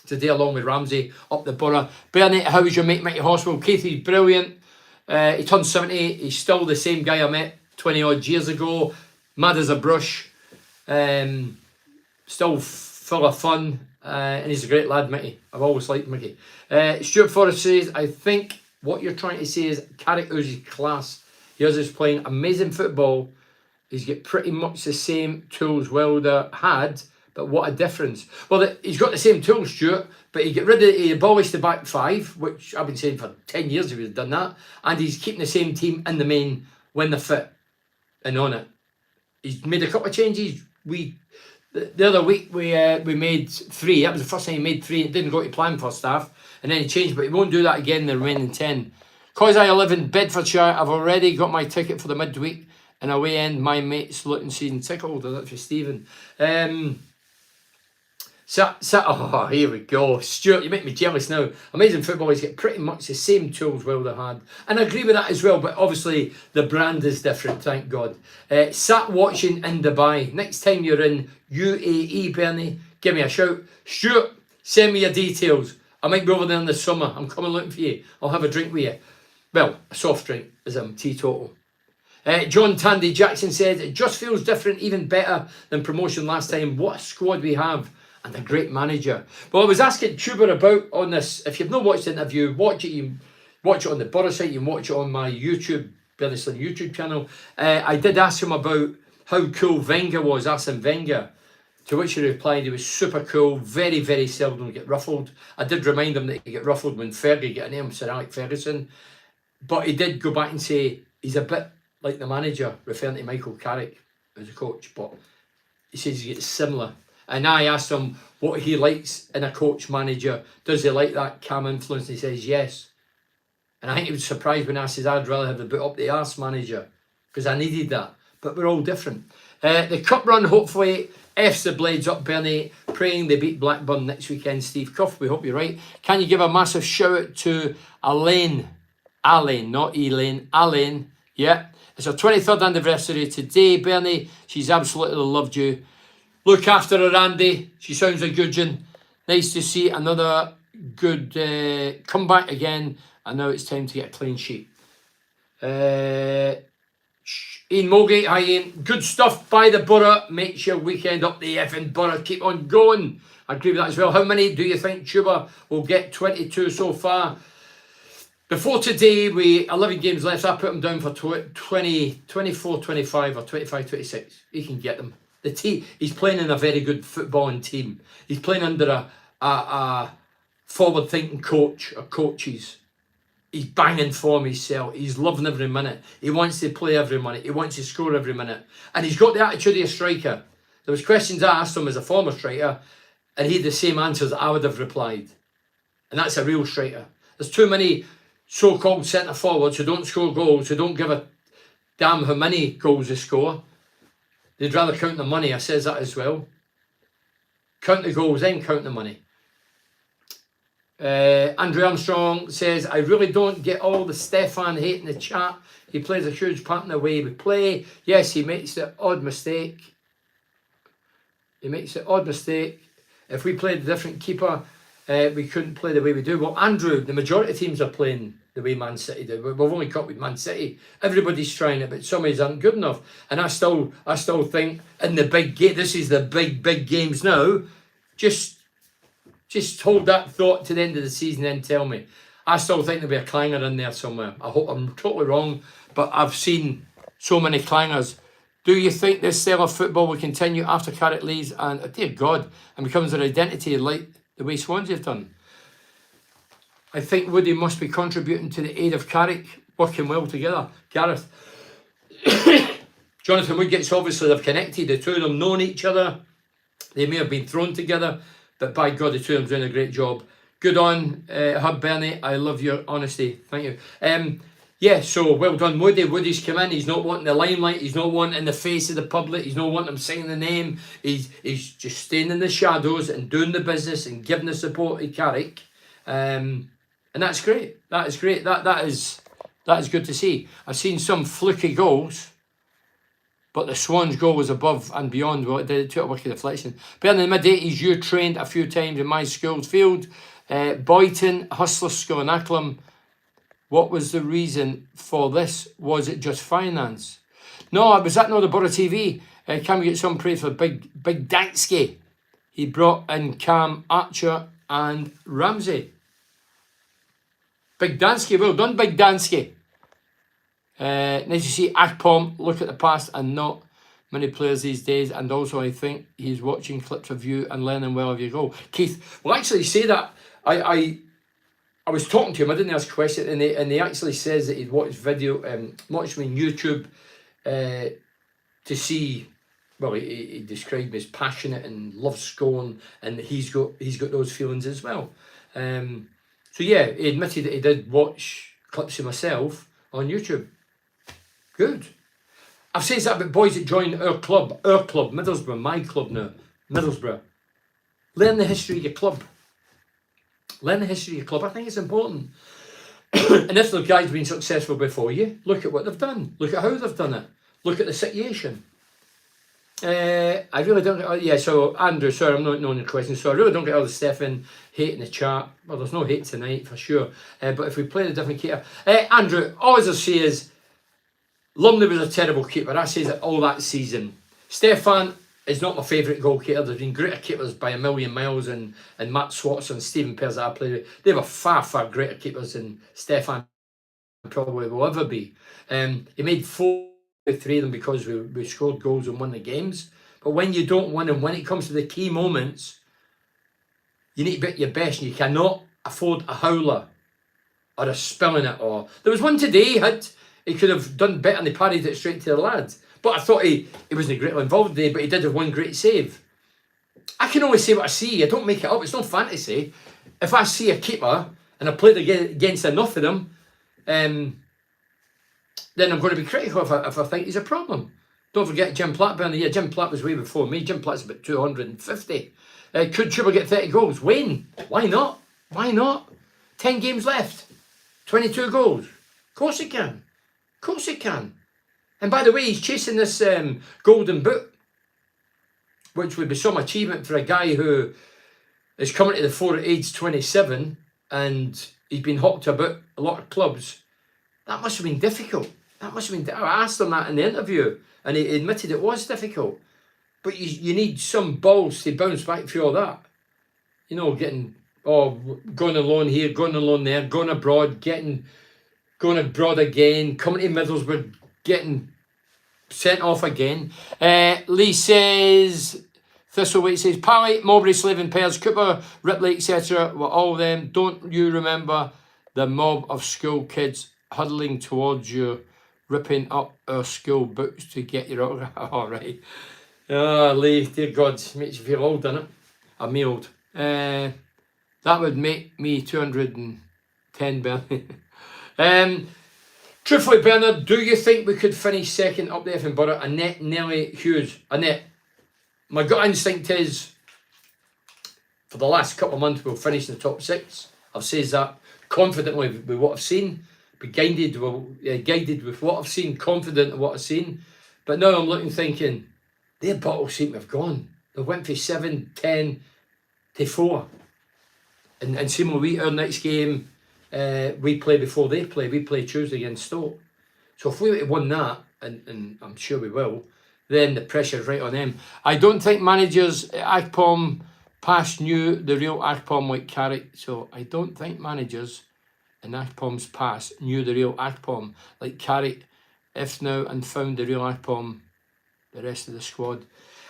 Today along with Ramsey up the Borough. Bernie, how was your mate Mickey Hospital? Keith, he's brilliant. He turned 70. He's still the same guy I met 20 odd years ago. Mad as a brush. Still full of fun. And he's a great lad, Mickey. I've always liked Mickey. Stuart Forrest says, I think what you're trying to say is Carrick Uzi's class. Here's us playing amazing football. He's got pretty much the same tools Wilder had, but what a difference. Well, he's got the same tools, Stuart, but he abolished the back 5, which I've been saying for 10 years he would have done that, and he's keeping the same team in the main when they're fit and on it. He's made a couple of changes. The other week we made 3. That was the first time he made 3. It didn't go to plan first half. And then he changed, but he won't do that again in the remaining 10. Cause I live in Bedfordshire, I've already got my ticket for the midweek and away end. My mate's Luton season ticket holder. That's for Stephen. Oh, here we go. Stuart, you make me jealous now. Amazing football. He's got pretty much the same tools Wilder had. And I agree with that as well, but obviously the brand is different, thank God. Sat watching in Dubai. Next time you're in UAE, Bernie, give me a shout. Stuart, send me your details. I might be over there in the summer. I'm coming looking for you. I'll have a drink with you. Well, a soft drink, as I'm teetotal. John Tandy Jackson said, it just feels different, even better than promotion last time. What a squad we have and a great manager. Well, I was asking Tuber about on this. If you've not watched the interview, watch it. You watch it on the Borough site. You can watch it on my YouTube, Bernie Slynn YouTube channel. I did ask him about how cool Wenger was, Arsene Wenger. To which he replied, he was super cool, very, very seldom get ruffled. I did remind him that he get ruffled when Fergie got in him, Sir Alex Ferguson. But he did go back and say he's a bit like the manager, referring to Michael Carrick as a coach. But he says he gets similar. And I asked him what he likes in a coach manager. Does he like that calm influence? And he says yes. And I think he was surprised when I said I'd rather have the boot up the arse manager because I needed that. But we're all different. The cup run, hopefully, F's the Blades up, Bernie. Praying they beat Blackburn next weekend. Steve Cuff, we hope you're right. Can you give a massive shout out to Alain, not Elaine, Alain. Yeah, it's her 23rd anniversary today, Bernie. She's absolutely loved you. Look after her, Andy. She sounds a good one. Nice to see another good comeback again. And now it's time to get a clean sheet. Ian Mulgate, hi Ian. Good stuff by the Borough. Makes your weekend up the effing Borough. Keep on going. I agree with that as well. How many do you think Tuba will get? 22 so far. Before today, 11 games left. I put him down for 20, 24, 25 or 25, 26. He can get them. The team, he's playing in a very good footballing team. He's playing under a forward-thinking coach or coaches. He's banging form himself. He's loving every minute. He wants to play every minute. He wants to score every minute. And he's got the attitude of a striker. There was questions I asked him as a former striker, and he had the same answers that I would have replied. And that's a real striker. There's too many so-called centre-forwards who don't score goals, who don't give a damn how many goals they score. They'd rather count the money. I says that as well. Count the goals, then count the money. Andrew Armstrong says, I really don't get all the Stefan hate in the chat. He plays a huge part in the way we play. Yes, he makes the odd mistake. If we played a different keeper, we couldn't play the way we do. Well, Andrew, the majority of teams are playing the way Man City do. We've only got with Man City. Everybody's trying it, but some of us aren't good enough. And I still think in the big game, this is the big games now. Just hold that thought to the end of the season, then tell me. I still think there'll be a clanger in there somewhere. I hope I'm totally wrong, but I've seen so many clangers. Do you think this style of football will continue after Carrick leaves and, oh dear God, and becomes their identity like the way Swansea have done? I think Woody must be contributing to the aid of Carrick, working well together. Gareth. Jonathan Woodgate's obviously they've connected, the two of them known each other. They may have been thrown together, but by God, the two of them doing a great job. Good on, Hub Bernie. I love your honesty. Thank you. Yeah, so well done, Woody. Woody's come in. He's not wanting the limelight. He's not wanting the face of the public. He's not wanting them saying the name. He's just staying in the shadows and doing the business and giving the support to Carrick. And that's great. That is great. That is good to see. I've seen some fluky goals, but the Swans goal was above and beyond what it did to a wicked deflection. But in the mid-80s, you trained a few times in my school's field. Boyton, Hustler School in Acklam. What was the reason for this? Was it just finance? No, it was at the Borough TV. Can we get some praise for Big Dansky? He brought in Cam, Archer and Ramsey. Big Dansky, well done, Big Dansky. Nice to see Akpom look at the past and not many players these days. And also I think he's watching clips of you and learning well of your goal. Keith, well actually say that. I was talking to him, I didn't ask a question, and he actually says that he'd watched video, watched me on YouTube to see, well, he described me as passionate and loves Scone, and he's got those feelings as well. So yeah, he admitted that he did watch clips of myself on YouTube. Good. I've said that about boys that join our club, Middlesbrough, my club now, Middlesbrough. Learn the history of your club. Learn the history of your club. I think it's important. And if the guys have been successful before you, look at what they've done. Look at how they've done it. Look at the situation. I really don't... Yeah, so Andrew, sorry, I'm not knowing your question. So I really don't get all the Stefan hate in the chat. Well, there's no hate tonight, for sure. But if we play a different keeper... Andrew, all I say is, Lumley was a terrible keeper. I say that all that season. Stefan is not my favourite goalkeeper. There's been greater keepers by a million miles, and Matt Swatson and Stephen Pears that I played with. They were far greater keepers than Stefan probably will ever be. He made 4 3 of them because we scored goals and won the games. But when you don't win, and when it comes to the key moments, you need to be at your best, and you cannot afford a howler or a spill in it. Or there was one today he could have done better, and he parried it straight to the lads. But I thought he wasn't greatly involved today, but he did have one great save. I can only say what I see. I don't make it up. It's not fantasy. If I see a keeper and I played against enough of them, then I'm going to be critical if I think he's a problem. Don't forget Jim Platt being the year. Jim Platt was way before me. Jim Platt's about 250. Could Chuba get 30 goals? Wayne, why not? Why not? 10 games left. 22 goals. Of course he can. Of course he can. And by the way, he's chasing this golden boot, which would be some achievement for a guy who is coming to the fore at age 27, and he's been hawked about a lot of clubs. That must have been difficult. I asked him that in the interview, and he admitted it was difficult. But you need some balls to bounce back for all that. You know, going on loan here, going on loan there, going abroad, going abroad again, coming to Middlesbrough, getting sent off again. Lee says, Thistleweight says, Pally, Mowbray, Slavin, Pears, Cooper, Ripley, etc. were all them. Don't you remember the mob of school kids huddling towards you, ripping up our school books to get your autograph? All right. Oh, Lee, dear God, makes you feel old, doesn't it? I'm me old. That would make me 210, Bernie. Truthfully, Bernard, do you think we could finish second up there from Borough? Annette, Nelly, Hughes. Annette, my gut instinct is for the last couple of months we'll finish in the top 6. I've said that confidently with what I've seen, be guided with what I've seen, confident of what I've seen. But now I'm looking thinking, their bottle seem to have gone. They went from 7, 10 to 4. And similarly, our next game, we play before they play. We play Tuesday against Stoke. So if we would have won that, and I'm sure we will, then the pressure's right on them. I don't think managers at Akpom past knew the real Akpom like Carrick. So I don't think managers in Akpom's past knew the real Akpom like Carrick. If now and found the real Akpom, the rest of the squad.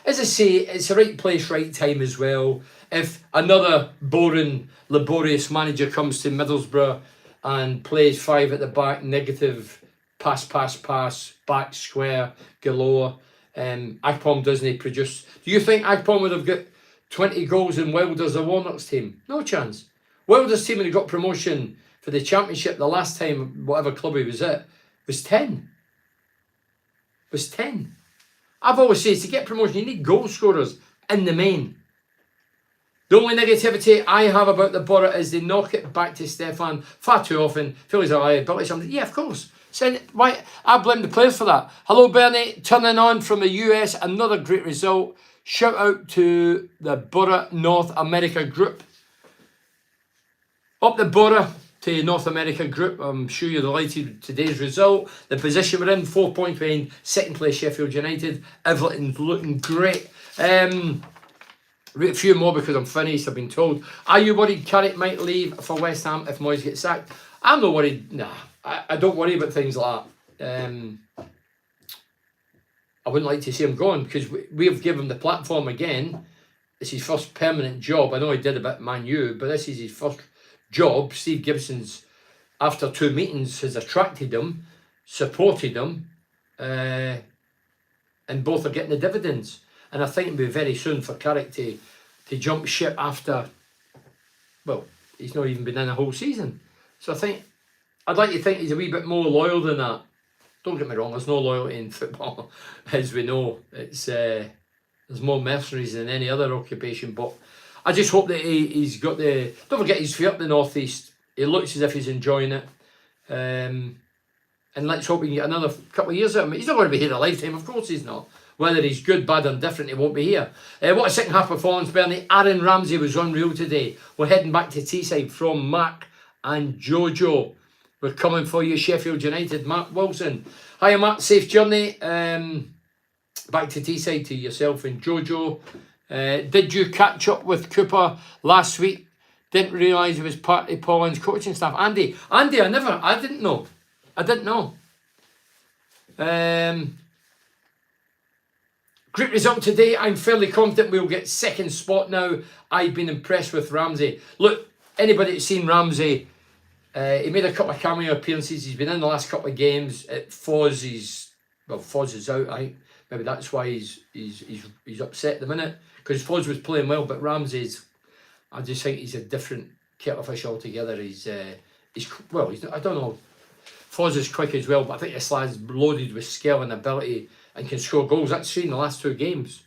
As I say, it's the right place, right time as well. If another boring, laborious manager comes to Middlesbrough and plays 5 at the back, negative, pass, back square, galore, Akpom doesn't produce. Do you think Akpom would have got 20 goals in Wilder's or Warnock's team? No chance. Wilder's team, when he got promotion for the championship the last time, whatever club he was at, was 10. Was 10. I've always said, to get promotion, you need goal scorers in the main. The only negativity I have about the Borough is they knock it back to Stefan far too often. Feel as though I ability something. Yeah, of course. Why? I blame the players for that. Hello, Bernie. Turning on from the US. Another great result. Shout out to the Borough North America group. Up the Borough to North America group. I'm sure you're delighted with today's result. The position we're in, 4 points behind second place Sheffield United. Everything's looking great. A few more because I'm finished, I've been told. Are you worried Carrick might leave for West Ham if Moyes gets sacked? I'm not worried. Nah, I don't worry about things like that. I wouldn't like to see him gone because we've given him the platform again. It's his first permanent job. I know he did a bit Man U, but this is his first job. Steve Gibson's, after 2 meetings, has attracted him, supported him, and both are getting the dividends. And I think it'll be very soon for Carrick to jump ship after, well, he's not even been in a whole season. So I'd like to think he's a wee bit more loyal than that. Don't get me wrong, there's no loyalty in football, as we know. It's there's more mercenaries than any other occupation, but I just hope that he's got the... Don't forget he's up the North East. He looks as if he's enjoying it. And let's hope we can get another couple of years out of him. He's not going to be here a lifetime, of course he's not. Whether he's good, bad or different, he won't be here. What a second half performance, Bernie. Aaron Ramsey was unreal today. We're heading back to Teesside from Mark and Jojo. We're coming for you, Sheffield United. Mark Wilson. Hiya, Mark. Safe journey. Back to Teesside to yourself and Jojo. Did you catch up with Cooper last week? Didn't realise he was part of Pauline's coaching staff. Andy, I didn't know. Great result today. I'm fairly confident we'll get second spot now. I've been impressed with Ramsey. Look, anybody that's seen Ramsey, he made a couple of cameo appearances. He's been in the last couple of games. At Foz, Foz is out. Maybe that's why he's upset at the minute, because Foz was playing well, but Ramsey's, I just think he's a different kettle of fish altogether. I don't know. Foz is quick as well, but I think this lad's loaded with skill and ability and can score goals. That's seen in the last 2 games.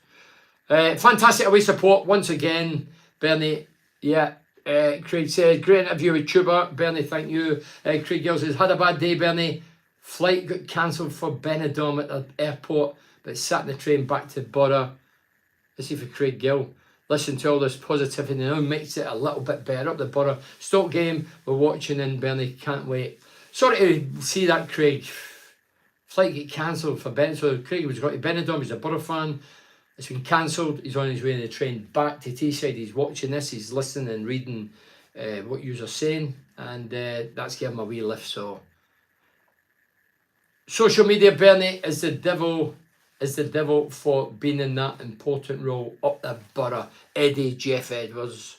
Fantastic away support once again, Bernie. Yeah, Craig says, great interview with Tuber. Bernie, thank you. Craig Gill says, had a bad day, Bernie. Flight got cancelled for Benidorm at the airport, but sat in the train back to Borough. This is for Craig Gill. Listen to all this positivity now, makes it a little bit better. Up the Borough Stoke game, we're watching in, Bernie, can't wait. Sorry to see that, Craig. Flight get cancelled for Ben. So Craig was going to Benidorm. He's a Borough fan. It's been cancelled. He's on his way in the train back to Teesside. He's watching this. He's listening and reading what you are saying, and that's giving him a wee lift. So social media, Bernie, is the devil for being in that important role up the Borough. Eddie, Jeff Edwards.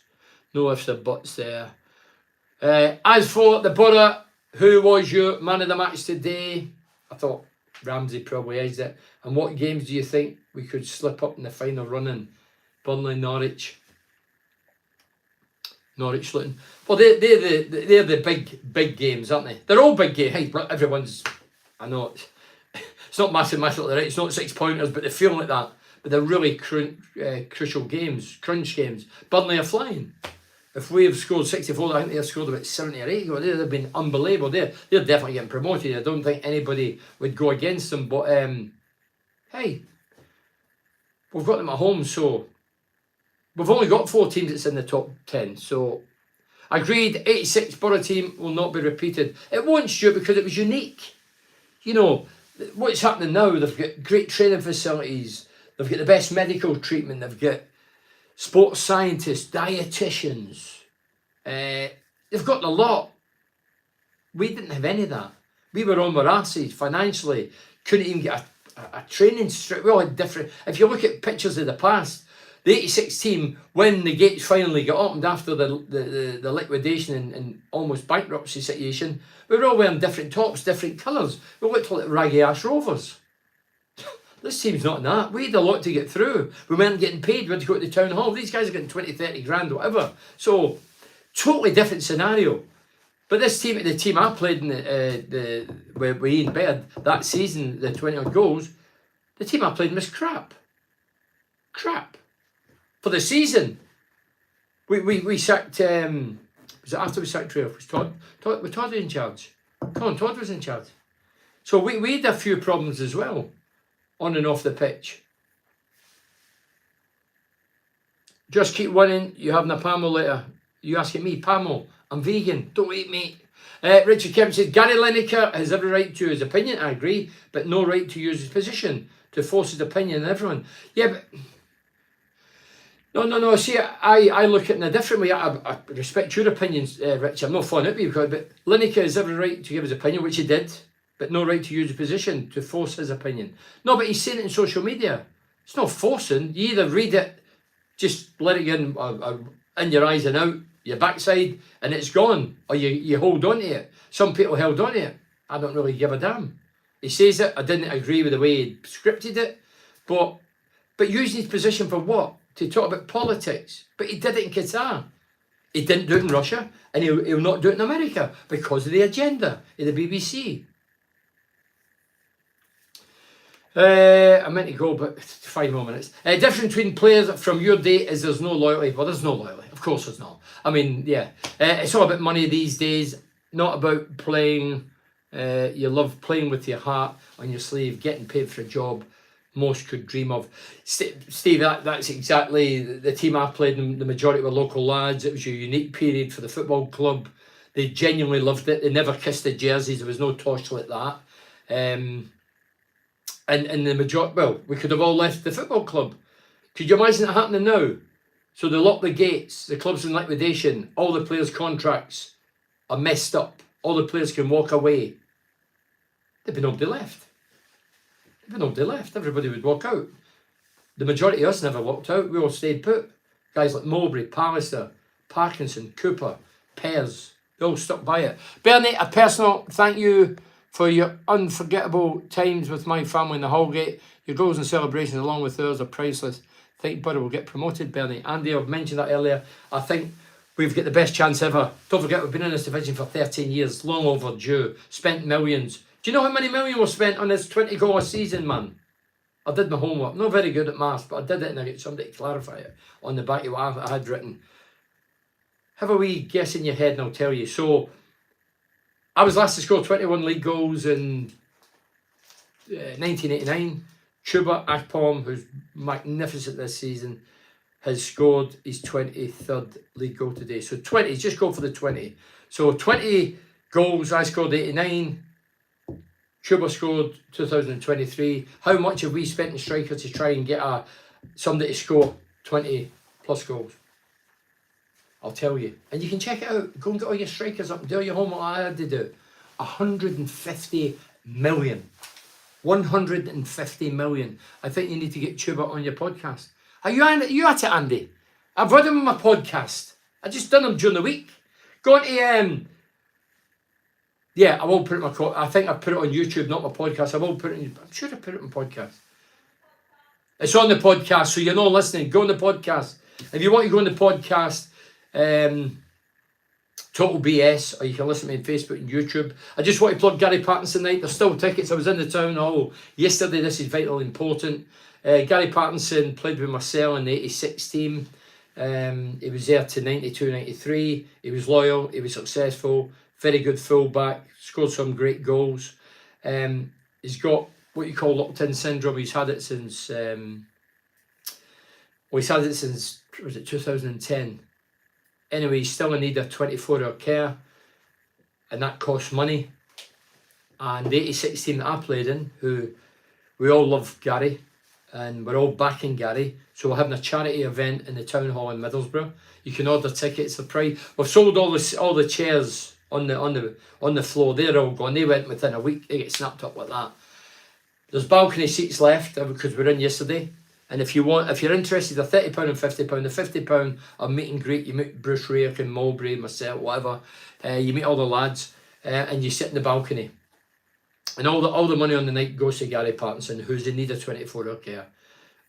No ifs or buts there. As for the Borough, who was your man of the match today? I thought Ramsey probably edged it. And what games do you think we could slip up in the final run in? Burnley, Norwich, Luton. Well, they're the big games, aren't they? They're all big games. Hey, everyone's, I know it's not mathematically right. It's not 6 pointers, but they feel like that. but they're really crucial games, crunch games. Burnley are flying. If we have scored 64, I think they've scored about 70 or 80. They've been unbelievable. They're definitely getting promoted. I don't think anybody would go against them. But hey, we've got them at home, so we've only got 4 teams that's in the top 10. So agreed, 86 Borough team will not be repeated. It won't, Stuart, because it was unique. You know, what's happening now, they've got great training facilities. They've got the best medical treatment. They've got sports scientists, dietitians. They've got a lot. We didn't have any of that. We were on our asses financially. Couldn't even get a training strip. We all had different. If you look at pictures of the past, the 86 team, when the gates finally got opened after the liquidation and almost bankruptcy situation, we were all wearing different tops, different colours. We looked like raggy ass rovers. This team's not that. We had a lot to get through. We weren't getting paid. We had to go to the town hall. These guys are getting 20, 30 grand, whatever. So, totally different scenario. But this team, the team I played in with Ian Baird that season, the 20-odd goals, the team I played in was crap. Crap. For the season. We sacked, was it after we sacked Trail? Was Todd in charge? Colin Todd was in charge. So we had a few problems as well. On and off the pitch. Just keep winning. You having a Pamo later? You asking me? Pamo, I'm vegan. Don't eat meat. Richard Kemp says, Gary Lineker has every right to his opinion. I agree, but no right to use his position to force his opinion on everyone. Yeah, but no. See, I look at it in a different way. I respect your opinions, Rich. I'm not falling out with you, but Lineker has every right to give his opinion, which he did. But no right to use a position to force his opinion. No, but he's saying it in social media. It's not forcing. You either read it, just let it in your eyes and out your backside, and it's gone. Or you hold on to it. Some people held on to it. I don't really give a damn. He says it. I didn't agree with the way he scripted it. But using his position for what? To talk about politics. But he did it in Qatar. He didn't do it in Russia. And he'll not do it in America because of the agenda of the BBC. I meant to go, but 5 more minutes. Difference between players from your day is there's no loyalty. Well, there's no loyalty. Of course there's not. I mean, yeah. It's all about money these days. Not about playing. You love playing with your heart on your sleeve, getting paid for a job most could dream of. Steve, that's exactly the team I played in. The majority were local lads. It was a unique period for the football club. They genuinely loved it. They never kissed the jerseys. There was no tosh like that. And the majority, well, we could have all left the football club. Could you imagine it happening now? So they lock the gates, the club's in liquidation, all the players' contracts are messed up, all the players can walk away. There'd be nobody left. Everybody would walk out. The majority of us never walked out, we all stayed put. Guys like Mowbray, Pallister, Parkinson, Cooper, Pears, they all stuck by it. Bernie, a personal thank you for your unforgettable times with my family in the Hallgate. Your goals and celebrations along with ours are priceless. I think Borough will get promoted, Bernie. Andy, I've mentioned that earlier. I think we've got the best chance ever. Don't forget, we've been in this division for 13 years. Long overdue. Spent millions. Do you know how many million was spent on this 20-goal a season, man? I did my homework. Not very good at maths, but I did it and I got somebody to clarify it on the back of what I had written. Have a wee guess in your head and I'll tell you. So, I was last to score 21 league goals in 1989. Chuba Akpom, who's magnificent this season, has scored his 23rd league goal today. So 20, just go for the 20. So 20 goals, I scored 89. Chuba scored 2023. How much have we spent in striker to try and get somebody to score 20 plus goals? I'll tell you. And you can check it out. Go and get all your strikers up and do your homework like I had to do. 150 million. 150 million. I think you need to get Chuba on your podcast. Are you at it, Andy? I've heard him on my podcast. I just done him during the week. Go on to, yeah, I will put it on I think I put it on YouTube, not my podcast. I will put it in, I'm sure I put it on podcast. It's on the podcast, so you're not listening. Go on the podcast. If you want to go on the podcast, Total BS, or you can listen to me on Facebook and YouTube. I just want to plug Gary Pattinson night. There's still tickets. I was in the town hall yesterday. This is vitally important. Gary Pattinson played with Marcel in the 86 team. He was there to 92, 93. He was loyal, he was successful, very good fullback, scored some great goals. He's got what you call locked-in syndrome. He's had it since, was it 2010? Anyway, he's still in need of 24-hour care, and that costs money. And the 86 team that I played in, who we all love Gary, and we're all backing Gary. So we're having a charity event in the town hall in Middlesbrough. You can order tickets. The price. We've sold all the chairs on the floor. They're all gone. They went within a week. They get snapped up like that. There's balcony seats left because we're in yesterday. And if you're interested, they're £30 and £50. The £50 a meet and greet. You meet Bruce Rayk and Mowbray, myself, whatever. You meet all the lads, and you sit in the balcony. And all the money on the night goes to Gary Pattinson, who's in need of 24-hour care.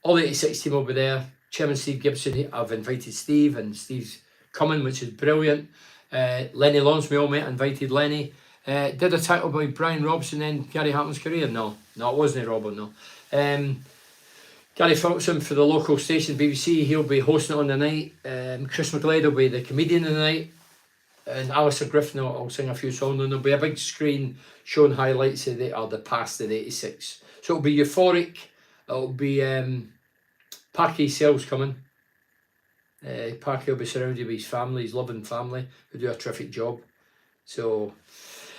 All the 86 team will be there. Chairman Steve Gibson, I've invited Steve, and Steve's coming, which is brilliant. Lenny Lawrence, we all met, invited Lenny. Did a title by Brian Robson end Gary Hartman's career? No, it wasn't Robin, no. Gary Phillipson for the local station, BBC, he'll be hosting it on the night. Chris McGlade will be the comedian of the night. And Alistair Griffin will sing a few songs, and there'll be a big screen showing highlights of the past of the 86. So it'll be euphoric. It'll be Parky Sells coming. Parky will be surrounded by his family, his loving family, who do a terrific job. So,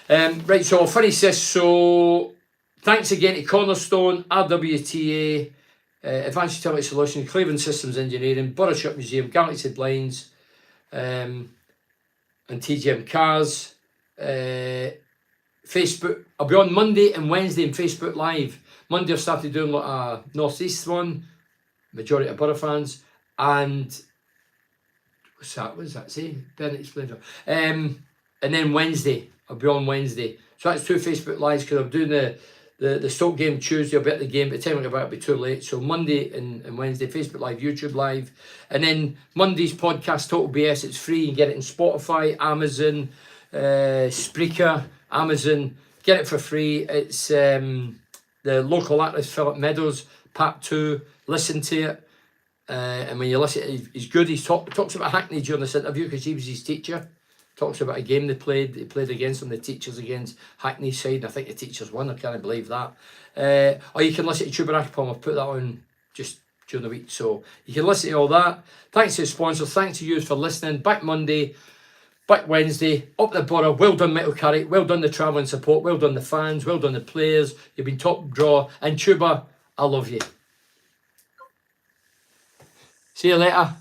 right, so I'll finish this. So, thanks again to Cornerstone, RWTA, Advanced Utility Solutions, Cleveland Systems Engineering, Borough Museum, Galaxy Blinds, and TGM Cars. Facebook, I'll be on Monday and Wednesday in Facebook Live. Monday I started doing like a North East one, majority of Borough fans, and what does that say? Bennett explained it. And then Wednesday, I'll be on Wednesday. So that's 2 Facebook Lives, because I'm doing the Stoke game Tuesday. I'll be at the game, by the time I get back it'll be too late. So Monday and Wednesday, Facebook Live, YouTube Live. And then Monday's podcast, Total BS, it's free. You can get it in Spotify, Amazon, Spreaker, Amazon. Get it for free. It's the local artist Philip Meadows, part 2. Listen to it. And when you listen, he's good. He talks about Hackney during this interview because he was his teacher. Talks about a game they played. They played against them, the teachers against Hackney side. And I think the teachers won. I can't believe that. Or you can listen to Tuberakapom. I've put that on just during the week. So you can listen to all that. Thanks to the sponsors. Thanks to you for listening. Back Monday. Back Wednesday, up the Borough. Well done, Metal Carry. Well done, the travelling support. Well done, the fans. Well done, the players. You've been top draw. And Tuba, I love you. See you later.